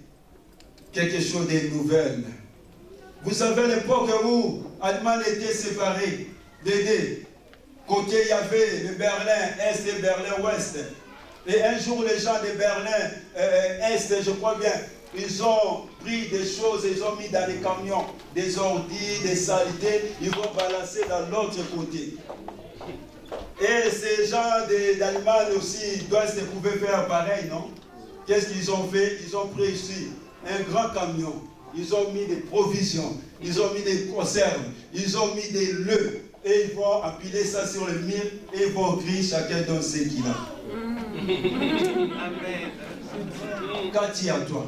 quelque chose de nouvel. Vous savez l'époque où Allemagne était séparée des deux. Côté il y avait le Berlin Est et Berlin Ouest. Et un jour les gens de Berlin Est, je crois bien, ils ont pris des choses, ils ont mis dans les camions des ordures, des saletés, ils vont balancer dans l'autre côté. Et ces gens d'Allemagne aussi d'Ouest pouvaient faire pareil, non? Qu'est-ce qu'ils ont fait? Ils ont pris ici un grand camion. Ils ont mis des provisions, ils ont mis des conserves, ils ont mis des lœufs. Et ils vont appiler ça sur le mur et ils vont crier chacun dans ce qu'il a. Amen. Qu'as-tu à toi?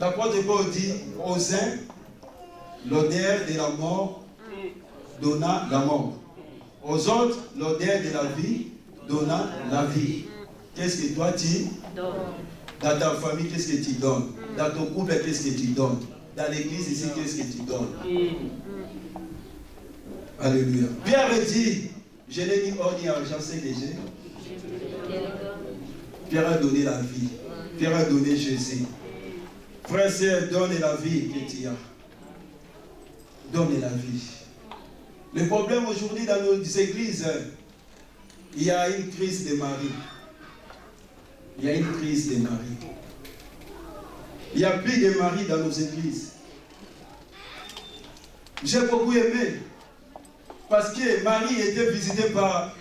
L'apôtre Paul dit aux uns, l'odeur de la mort donna la mort. Aux autres, l'odeur de la vie donna la vie. Qu'est-ce que toi tu donnes? Dans ta famille, qu'est-ce que tu donnes? Dans ton couple, qu'est-ce que tu donnes? Dans l'église ici, qu'est-ce que tu donnes? Alléluia. Pierre dit, je n'ai ni or ni argent, c'est que j'ai. Pierre a donné la vie. Pierre a donné Jésus. Frère et sœur, donne la vie que tu as. Donne la vie. Le problème aujourd'hui dans nos églises, il y a une crise de mari. Il y a une crise de mari. Il n'y a plus de mari dans nos églises. J'ai beaucoup aimé. Parce que Marie était visitée par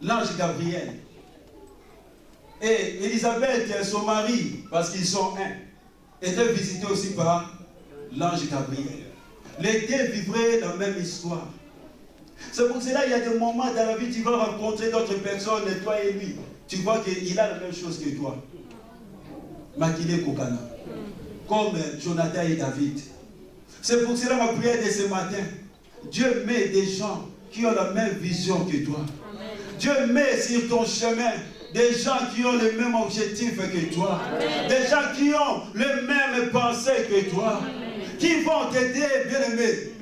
l'ange Gabriel. Et Élisabeth, son mari, parce qu'ils sont un, était visité aussi par l'ange Gabriel. Les deux vivraient la même histoire. C'est pour cela qu'il y a des moments dans la vie où tu vas rencontrer d'autres personnes, toi et lui. Tu vois qu'il a la même chose que toi. Makile Kokana. Comme Jonathan et David. C'est pour cela ma prière de ce matin. Dieu met des gens qui ont la même vision que toi. Amen. Dieu met sur ton chemin des gens qui ont le même objectif que toi. Amen. Des gens qui ont les mêmes pensées que toi. Amen. Qui vont t'aider, bien-aimé,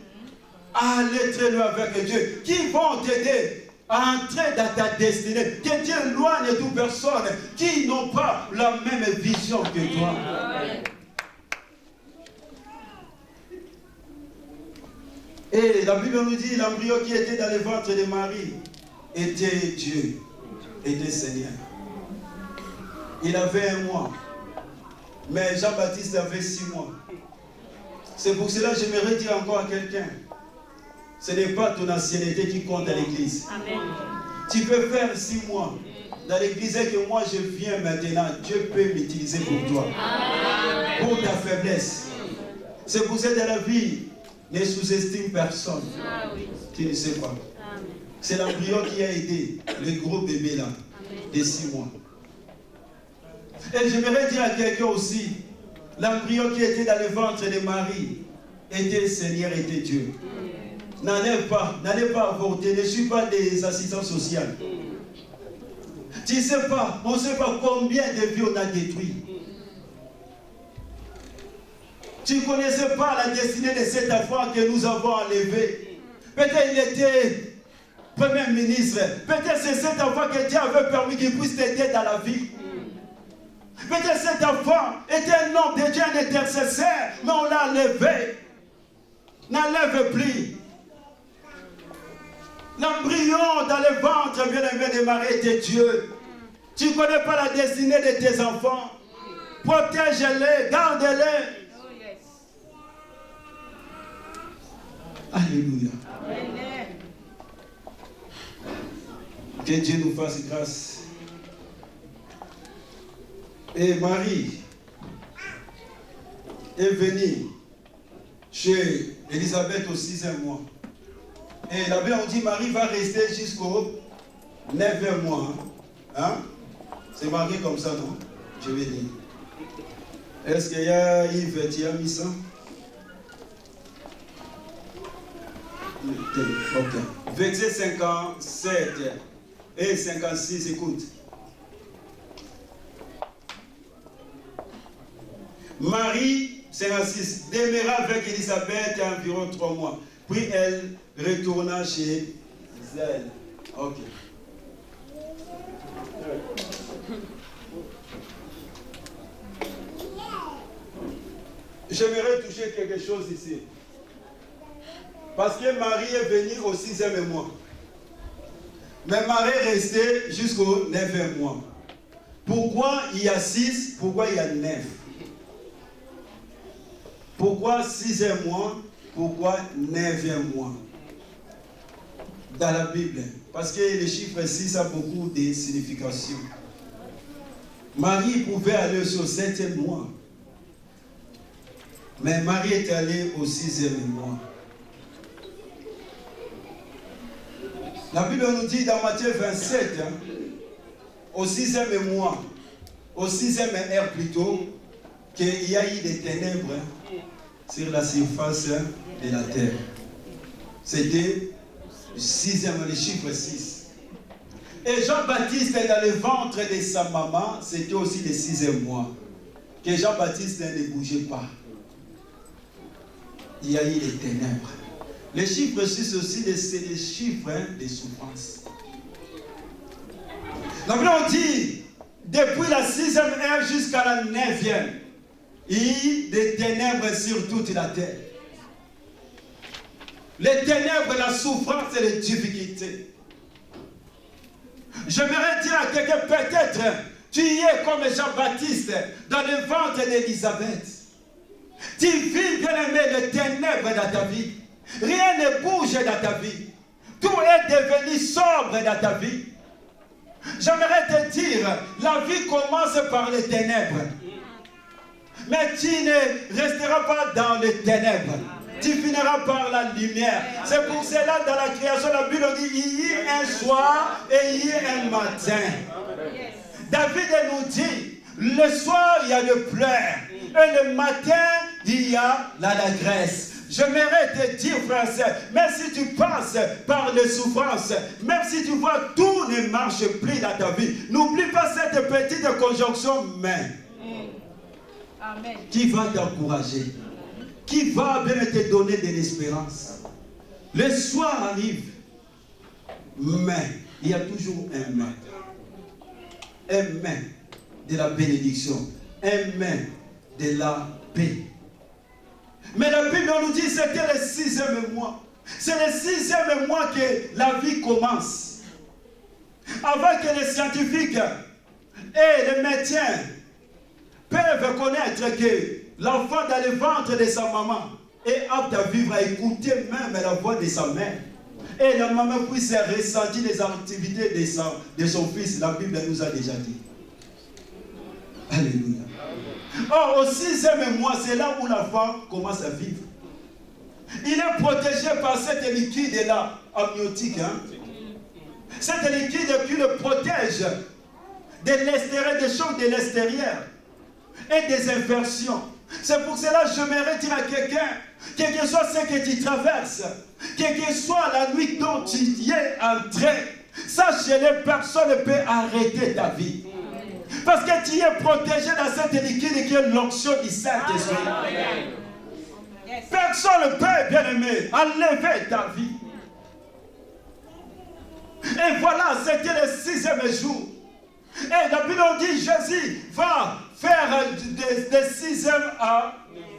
à aller très loin avec Dieu. Qui vont t'aider à entrer dans ta destinée. Que Dieu éloigne toute personne qui n'ont pas la même vision que toi. Amen. Et la Bible nous dit, l'embryon qui était dans le ventre de Marie était Dieu, était Seigneur. Il avait 1 mois, mais Jean-Baptiste avait 6 mois. C'est pour cela que j'aimerais dire encore à quelqu'un, ce n'est pas ton ancienneté qui compte à l'église. Tu peux faire 6 mois dans l'église et que moi je viens maintenant, Dieu peut m'utiliser pour toi, pour ta faiblesse. C'est pour ça que dans la vie, ne sous-estime personne. Tu ne sais pas. C'est l'embryon qui a aidé le gros bébé là, de 6 mois. Et j'aimerais dire à quelqu'un aussi, l'embryon qui était dans le ventre de Marie était Seigneur, était Dieu. N'allez pas avorter, ne suis pas des assistants sociaux. Tu ne sais pas, on ne sait pas combien de vies on a détruit. Tu ne connaissais pas la destinée de cet enfant que nous avons enlevé. Peut-être il était Premier ministre. Peut-être c'est cet enfant que Dieu avait permis qu'il puisse t'aider dans la vie. Peut-être cet enfant était un homme de Dieu, un intercesseur, mais on l'a enlevé. N'enlève plus. L'embryon dans le ventre bien-aimé de Marie était Dieu. Tu ne connais pas la destinée de tes enfants. Protège-les, garde-les. Alléluia. Amen. Que Dieu nous fasse grâce. Et Marie est venue chez Élisabeth au 6e mois. Et la Bible dit Marie va rester jusqu'au 9e mois. Hein? C'est marqué comme ça, non? Je vais dire. Est-ce qu'il y a Yves qui a mis ça? Ok. Verset 57 et 56, écoute. Marie, 56, demeura avec Élisabeth environ 3 mois. Puis elle retourna chez elle. Ok. J'aimerais toucher quelque chose ici. Parce que Marie est venue au 6e mois. Mais Marie est restée jusqu'au 9e mois. Pourquoi il y a 6? Pourquoi il y a 9? Pourquoi 6e mois? Pourquoi 9e mois? Dans la Bible. Parce que le chiffre 6 a beaucoup de significations. Marie pouvait aller au 7e mois. Mais Marie est allée au 6e mois. La Bible nous dit dans Matthieu 27, au 6e mois, au 6e heure plutôt, qu'il y a eu des ténèbres sur la surface de la terre. C'était le 6e, le chiffre 6. Et Jean-Baptiste dans le ventre de sa maman, c'était aussi le 6e mois. Que Jean-Baptiste ne bougeait pas. Il y a eu les ténèbres. Le chiffre 6 aussi, c'est le chiffre des souffrances. La Bible dit, depuis la 6e heure jusqu'à la 9e, il y a eu des ténèbres sur toute la terre. Les ténèbres, la souffrance et les difficultés. J'aimerais dire à quelqu'un, peut-être, tu y es comme Jean-Baptiste dans le ventre d'Élisabeth. Tu vis, bien-aimé, les ténèbres dans ta vie. Rien ne bouge dans ta vie. Tout est devenu sombre dans ta vie. J'aimerais te dire, la vie commence par les ténèbres. Mais tu ne resteras pas dans les ténèbres. Tu finiras par la lumière. C'est pour cela, dans la création, la Bible dit, il y a un soir et il y a un matin. David nous dit, le soir, il y a le pleurs. Et le matin, il y a l'allégresse. J'aimerais te dire, frère, même si tu passes par les souffrances, même si tu vois tout ne marche plus dans ta vie, n'oublie pas cette petite conjonction mais. Amen. Qui va t'encourager, qui va bien te donner de l'espérance. Le soir arrive, mais il y a toujours un mais. Un mais de la bénédiction, un mais de la paix. Mais la Bible nous dit que c'était le 6e mois. C'est le 6e mois que la vie commence. Avant que les scientifiques et les médecins peuvent connaître que l'enfant dans le ventre de sa maman est apte à vivre, à écouter même la voix de sa mère. Et la maman puisse ressentir les activités de son fils. La Bible nous a déjà dit. Alléluia. Or, au 6e mois, c'est là où la femme commence à vivre. Il est protégé par cette liquide-là, amniotique. Hein? Cette liquide qui le protège de l'extérieur, des choses de l'extérieur et des infections. C'est pour cela que j'aimerais dire à quelqu'un, quel que soit ce que tu traverses, quelle que soit la nuit dont tu y es entré, sache-le, personne ne peut arrêter ta vie. Parce que tu es protégé dans cette liquide qui est l'onction du Saint-Esprit. Personne ne peut, bien-aimé, enlever ta vie. Et voilà, c'était le 6e jour. Et la Bible dit, Jésus va faire de 6e à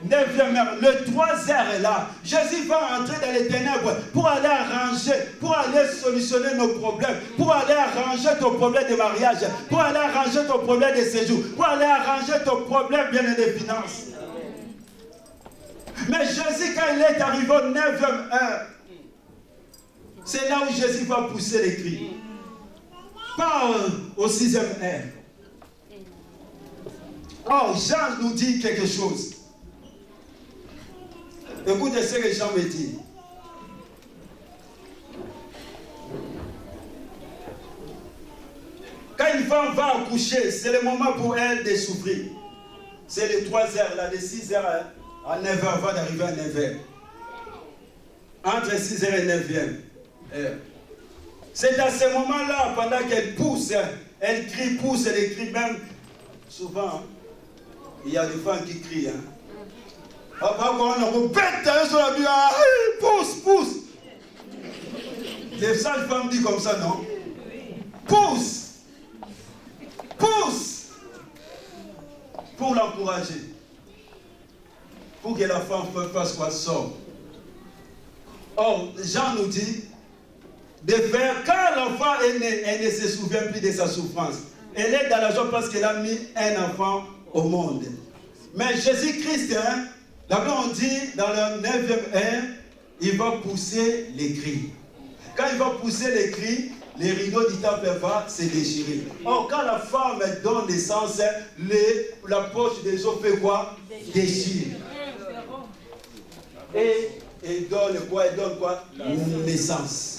9e heure. Le 3 heures est là. Jésus va entrer dans les ténèbres pour aller arranger, pour aller solutionner nos problèmes, pour aller arranger ton problème de mariage, pour aller arranger ton problème de séjour, pour aller arranger ton problème bien des finances. Mais Jésus, quand il est arrivé au 9e heure, c'est là où Jésus va pousser les cris. Pas au 6e heure. Oh, Jean nous dit quelque chose. Écoutez ce que Jean me dit. Quand une femme va accoucher, c'est le moment pour elle de souffrir. C'est les 3 heures, là, de 6 heures à 9 heures, avant d'arriver à 9 heures. Entre 6 heures et 9 heures. C'est à ce moment-là, pendant qu'elle pousse, elle crie, pousse, elle crie même. Souvent, il y a des femmes qui crient. Pousse, pousse. Les sages femmes disent comme ça, non? Pousse. Pousse. Pour l'encourager. Pour que la femme fasse quoi? Sort. Or, Jean nous dit de faire, quand l'enfant est né, elle ne se souvient plus de sa souffrance. Elle est dans la joie parce qu'elle a mis un enfant au monde. Mais Jésus-Christ, d'abord on dit dans le 9e, il va pousser les cris. Quand il va pousser les cris, les rideaux du temple vont se déchirer. Or, quand la femme donne naissance, la poche des os fait quoi? Déchire. Et donne quoi? Elle donne quoi? Naissance.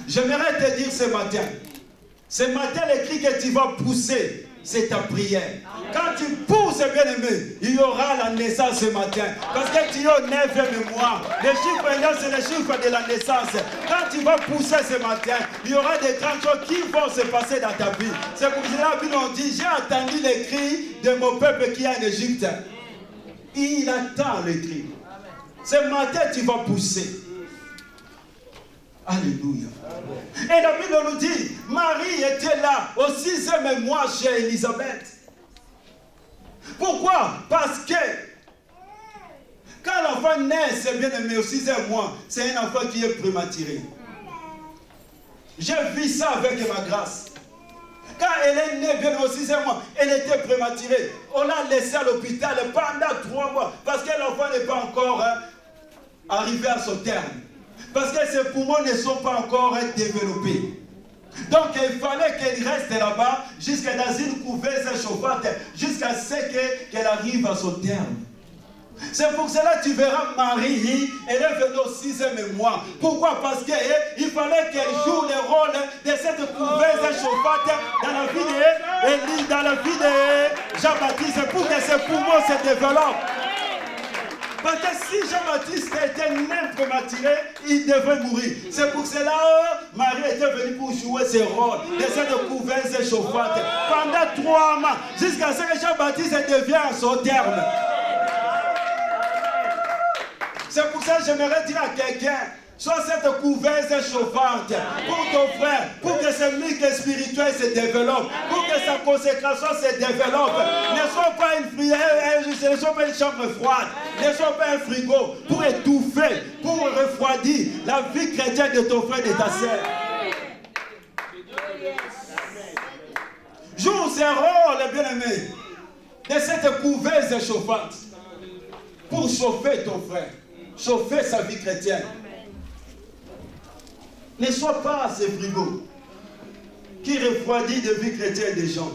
J'aimerais te dire ce matin, le cri que tu vas pousser, c'est ta prière. Quand tu pousses, bien aimé, il y aura la naissance ce matin. Parce que tu es au 9e mois. Le chiffre là, c'est le chiffre de la naissance. Quand tu vas pousser ce matin, il y aura des grandes choses qui vont se passer dans ta vie. C'est pour cela que l'on dit, j'ai entendu les cris de mon peuple qui est en Égypte. Il attend les cris. Ce matin, tu vas pousser. Alléluia. Et la Bible nous dit, Marie était là au 6e mois chez Élisabeth. Pourquoi? Parce que quand l'enfant naît, c'est bien aimé au 6e mois, c'est un enfant qui est prématuré. J'ai vu ça avec ma grâce. Quand elle est née bien au 6e mois, elle était prématurée. On l'a laissée à l'hôpital pendant 3 mois parce que l'enfant n'est pas encore arrivé à son terme. Parce que ses poumons ne sont pas encore développés. Donc il fallait qu'elle reste là-bas jusqu'à dans une couveuse chauffante, jusqu'à ce qu'elle arrive à son terme. C'est pour cela que tu verras Marie, elle est venue au 6e mois. Pourquoi? Parce qu'il fallait qu'elle joue le rôle de cette couveuse chauffante dans la vie de Jean-Baptiste pour que ses poumons se développent. Parce que si Jean-Baptiste était même prématuré, il devait mourir. C'est pour cela que Marie était venue pour jouer ce rôle de cette couveuse chauffante pendant 3 mois, jusqu'à ce que Jean-Baptiste devienne à son terme. C'est pour ça que j'aimerais dire à quelqu'un, sois cette couveuse chauffante pour ton frère, pour que ce muscle spirituel se développe, pour que sa consécration se développe. Ne sois pas une chambre froide, ne sois pas un frigo pour étouffer, pour refroidir la vie chrétienne de ton frère et de ta sœur. Joue ce rôle, bien-aimé, de cette couveuse chauffante pour chauffer ton frère, chauffer sa vie chrétienne. Ne sois pas ce frigo qui refroidit de vie chrétienne des gens.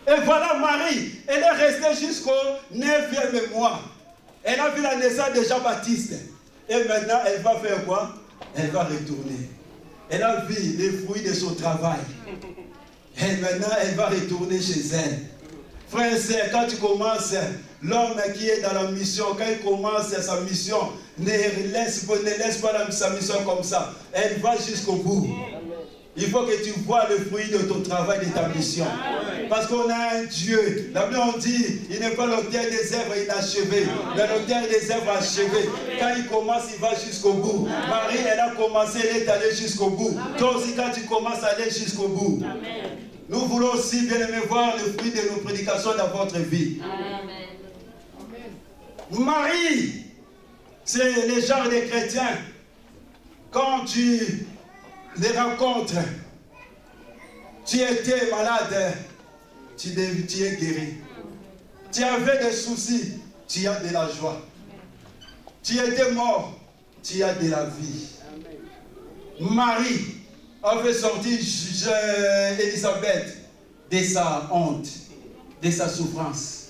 Et voilà Marie, elle est restée jusqu'au 9e mois. Elle a vu la naissance de Jean-Baptiste. Et maintenant, elle va faire quoi? Elle va retourner. Elle a vu les fruits de son travail. Et maintenant, elle va retourner chez elle. Frère et sœur, quand tu commences, l'homme qui est dans la mission, quand il commence sa mission, ne laisse pas sa mission comme ça. Elle va jusqu'au bout. Il faut que tu vois le fruit de ton travail, de ta mission. Parce qu'on a un Dieu. La Bible on dit, il n'est pas l'auteur des œuvres inachevées, mais l'auteur des œuvres achevées. Quand il commence, il va jusqu'au bout. Marie, elle a commencé, elle est allée jusqu'au bout. Toi aussi, quand tu commences à aller jusqu'au bout. Nous voulons aussi, bien aimé, voir le fruit de nos prédications dans votre vie. Marie, c'est le genre de chrétiens. Quand tu les rencontres, tu étais malade, tu es guéri. Tu avais des soucis, tu as de la joie. Tu étais mort, tu as de la vie. Marie a fait sortir Élisabeth de sa honte, de sa souffrance.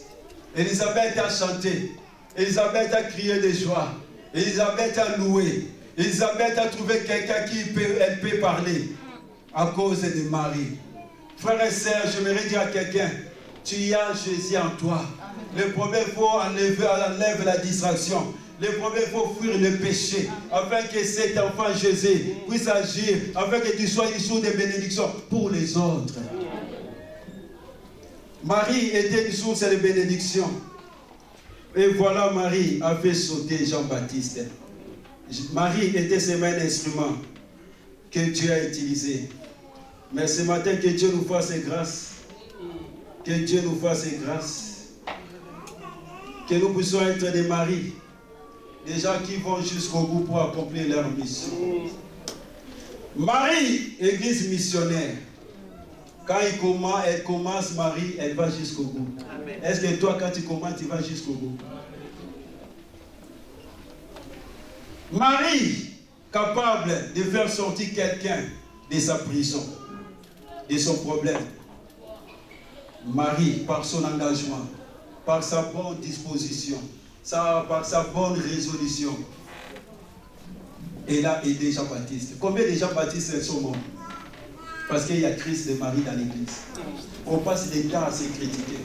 Élisabeth a chanté, Élisabeth a crié de joie, Élisabeth a loué, Élisabeth a trouvé quelqu'un qui peut parler à cause de Marie. Frères et sœurs, j'aimerais dire à quelqu'un, tu as Jésus en toi. Le problème, il faut enlever la distraction. Le problème, il faut fuir le péché. Afin que cet enfant Jésus puisse agir. Afin que tu sois une source de bénédiction pour les autres. Marie était une source de bénédiction. Et voilà, Marie a fait sauter Jean-Baptiste. Marie était seulement un instrument que Dieu a utilisé. Mais ce matin, que Dieu nous fasse grâce. Que Dieu nous fasse grâce. Que nous puissions être des maris. Des gens qui vont jusqu'au bout pour accomplir leur mission. Marie, église missionnaire. Quand elle commence, Marie, elle va jusqu'au bout. Est-ce que toi, quand tu commences, tu vas jusqu'au bout? Marie, capable de faire sortir quelqu'un de sa prison, de son problème. Marie, par son engagement, par sa bonne disposition, par sa bonne résolution, elle a aidé Jean-Baptiste. Combien de Jean-Baptiste sont morts? Parce qu'il y a Christ et Marie dans l'église. On passe le temps à se critiquer.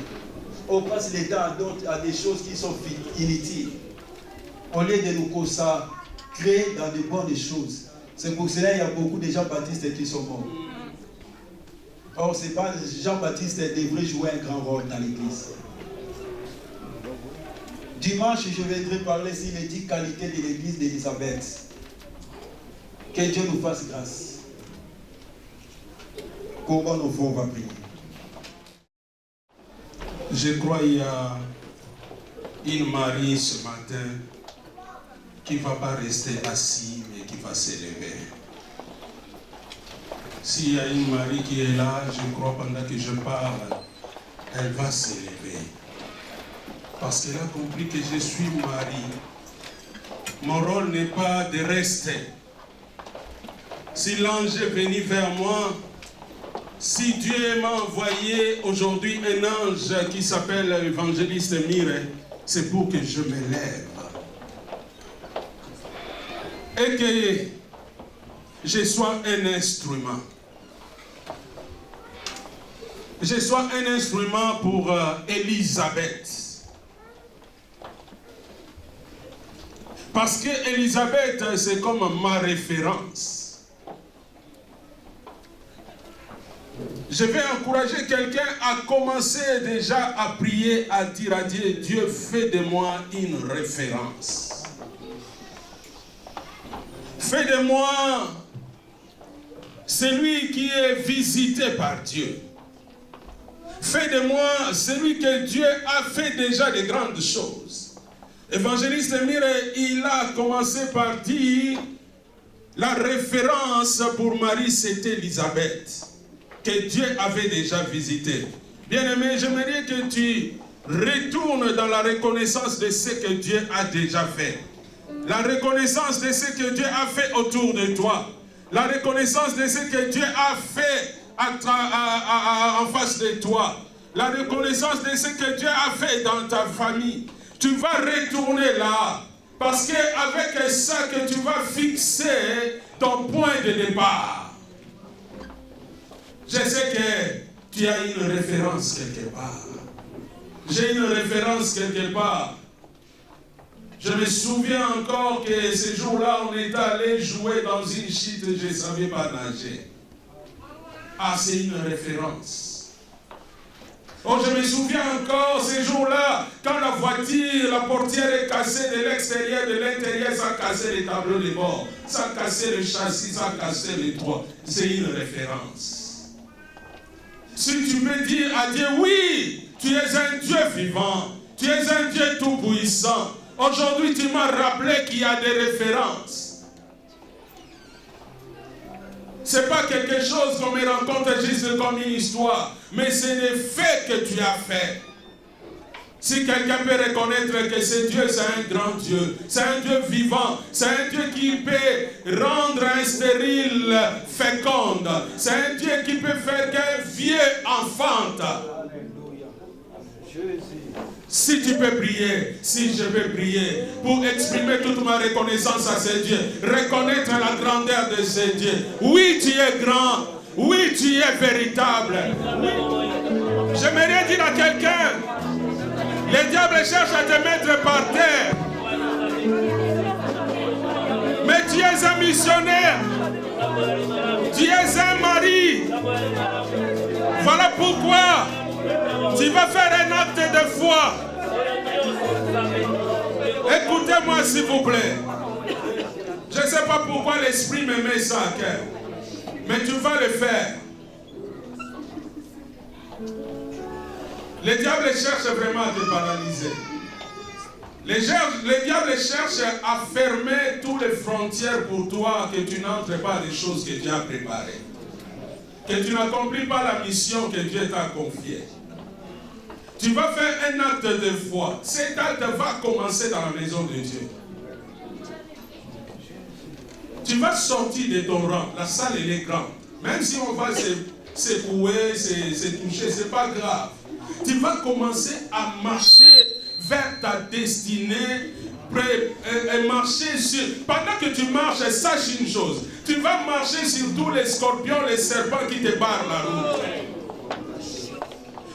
On passe le temps à des choses qui sont inutiles. Au lieu de nous consacrer dans de bonnes choses. C'est pour cela qu'il y a beaucoup de Jean-Baptiste qui sont morts. Or, c'est pas Jean-Baptiste devrait jouer un grand rôle dans l'église. Dimanche, je viendrai parler sur les 10 qualités de l'église d'Élisabeth. Que Dieu nous fasse grâce. Comment nous on va prier? Je crois qu'il y a une Marie ce matin qui ne va pas rester assise, mais qui va s'élever. S'il y a une Marie qui est là, je crois pendant que je parle, elle va s'élever. Parce qu'elle a compris que je suis Marie. Mon rôle n'est pas de rester. Si l'ange est venu vers moi, si Dieu m'a envoyé aujourd'hui un ange qui s'appelle l'évangéliste Mire, c'est pour que je m'élève. Et que je sois un instrument. Je sois un instrument pour Élisabeth. Parce que Élisabeth, c'est comme ma référence. Je vais encourager quelqu'un à commencer déjà à prier, à dire à Dieu, Dieu, fais de moi une référence. Fais de moi celui qui est visité par Dieu. Fais de moi celui que Dieu a fait déjà de grandes choses. Évangéliste Mire, il a commencé par dire, la référence pour Marie, c'était Élisabeth, que Dieu avait déjà visité. Bien-aimé, j'aimerais que tu retournes dans la reconnaissance de ce que Dieu a déjà fait. La reconnaissance de ce que Dieu a fait autour de toi. La reconnaissance de ce que Dieu a fait en face de toi. La reconnaissance de ce que Dieu a fait dans ta famille. Tu vas retourner là. Parce qu'avec ça que tu vas fixer ton point de départ. Je sais que tu as une référence quelque part. J'ai une référence quelque part. Je me souviens encore que ce jour-là, on est allé jouer dans une chute, je ne savais pas nager. Ah, c'est une référence. Oh, je me souviens encore ce jour-là, quand la voiture, la portière est cassée de l'extérieur, de l'intérieur, ça a cassé les tableaux de bord, ça a cassé le châssis, ça a cassé les toits. C'est une référence. Si tu peux dire à Dieu, oui, tu es un Dieu vivant, tu es un Dieu tout-puissant. Aujourd'hui, tu m'as rappelé qu'il y a des références. Ce n'est pas quelque chose qu'on me raconte juste comme une histoire, mais c'est des faits que tu as fait. Si quelqu'un peut reconnaître que ce Dieu, c'est un grand Dieu, c'est un Dieu vivant, c'est un Dieu qui peut rendre un stérile féconde, c'est un Dieu qui peut faire qu'un vieux enfante. Si tu peux prier, si je peux prier, pour exprimer toute ma reconnaissance à ce Dieu, reconnaître la grandeur de ce Dieu. Oui, tu es grand. Oui, Oui, tu es véritable. J'aimerais dire à quelqu'un, le diable cherche à te mettre par terre. Mais tu es un missionnaire. Tu es un mari. Voilà pourquoi tu vas faire un acte de foi. Écoutez-moi s'il vous plaît. Je ne sais pas pourquoi l'Esprit me met ça à cœur. Mais tu vas le faire. Le diable cherche vraiment à te paralyser. Le diable cherche à fermer toutes les frontières pour toi, que tu n'entres pas des choses que Dieu a préparées. Que tu n'accomplis pas la mission que Dieu t'a confiée. Tu vas faire un acte de foi. Cet acte va commencer dans la maison de Dieu. Tu vas sortir de ton rang. La salle, elle est grande. Même si on va secouer, se toucher, ce n'est pas grave. Tu vas commencer à marcher vers ta destinée. Marcher sur... Pendant que tu marches, sache une chose. Tu vas marcher sur tous les scorpions, les serpents qui te barrent la route.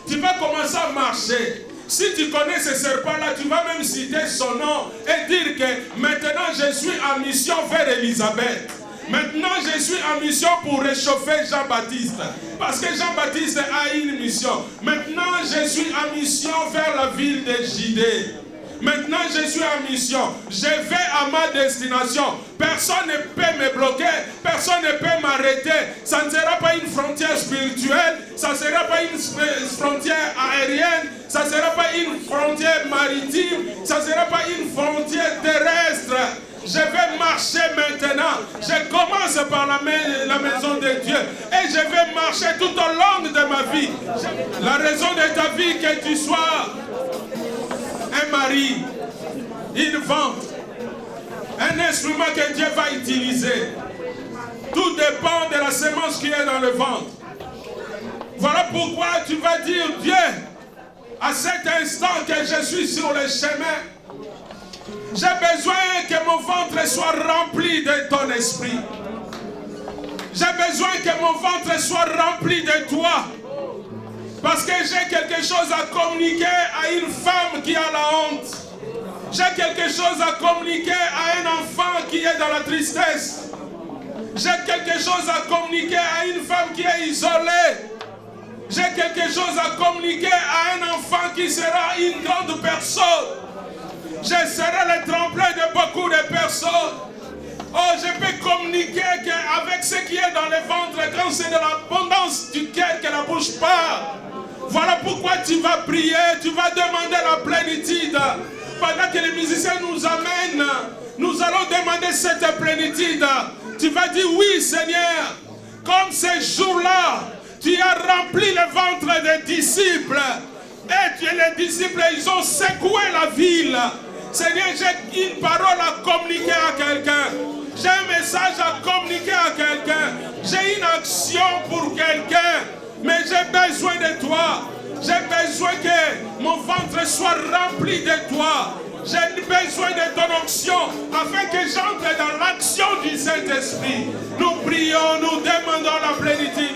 Tu vas commencer à marcher. Si tu connais ce serpent-là, tu vas même citer son nom et dire que maintenant je suis en mission vers Élisabeth. Maintenant je suis en mission pour réchauffer Jean-Baptiste. Parce que Jean-Baptiste a une mission. Maintenant je suis en mission vers la ville de Judée. Maintenant je suis en mission. Je vais à ma destination. Personne ne peut me bloquer. Personne ne peut m'arrêter. Ça ne sera pas une frontière spirituelle. Ça ne sera pas une frontière aérienne. Ça ne sera pas une frontière maritime. Ça ne sera pas une frontière terrestre. Je vais marcher maintenant. Je commence par la maison de Dieu. Et je vais marcher tout au long de ma vie. La raison de ta vie, que tu sois un mari, une vente, un instrument que Dieu va utiliser. Tout dépend de la semence qui est dans le ventre. Voilà pourquoi tu vas dire, Dieu, à cet instant que je suis sur le chemin, j'ai besoin que mon ventre soit rempli de ton esprit. J'ai besoin que mon ventre soit rempli de toi. Parce que j'ai quelque chose à communiquer à une femme qui a la honte. J'ai quelque chose à communiquer à un enfant qui est dans la tristesse. J'ai quelque chose à communiquer à une femme qui est isolée. J'ai quelque chose à communiquer à un enfant qui sera une grande personne. Je serai le tremplin de beaucoup de personnes. Oh, je peux communiquer avec ce qui est dans le ventre quand c'est de l'abondance du cœur que la bouche parle. Voilà pourquoi tu vas prier, tu vas demander la plénitude. Pendant que les musiciens nous amènent, nous allons demander cette plénitude. Tu vas dire, oui Seigneur, comme ces jours-là, tu as rempli le ventre des disciples. Et les disciples, ils ont secoué la ville. Seigneur, j'ai une parole à communiquer à quelqu'un. J'ai un message à communiquer à quelqu'un. J'ai une action pour quelqu'un. Mais j'ai besoin de toi. J'ai besoin que mon ventre soit rempli de toi. J'ai besoin de ton onction afin que j'entre dans l'action du Saint-Esprit. Nous prions, nous demandons la plénitude.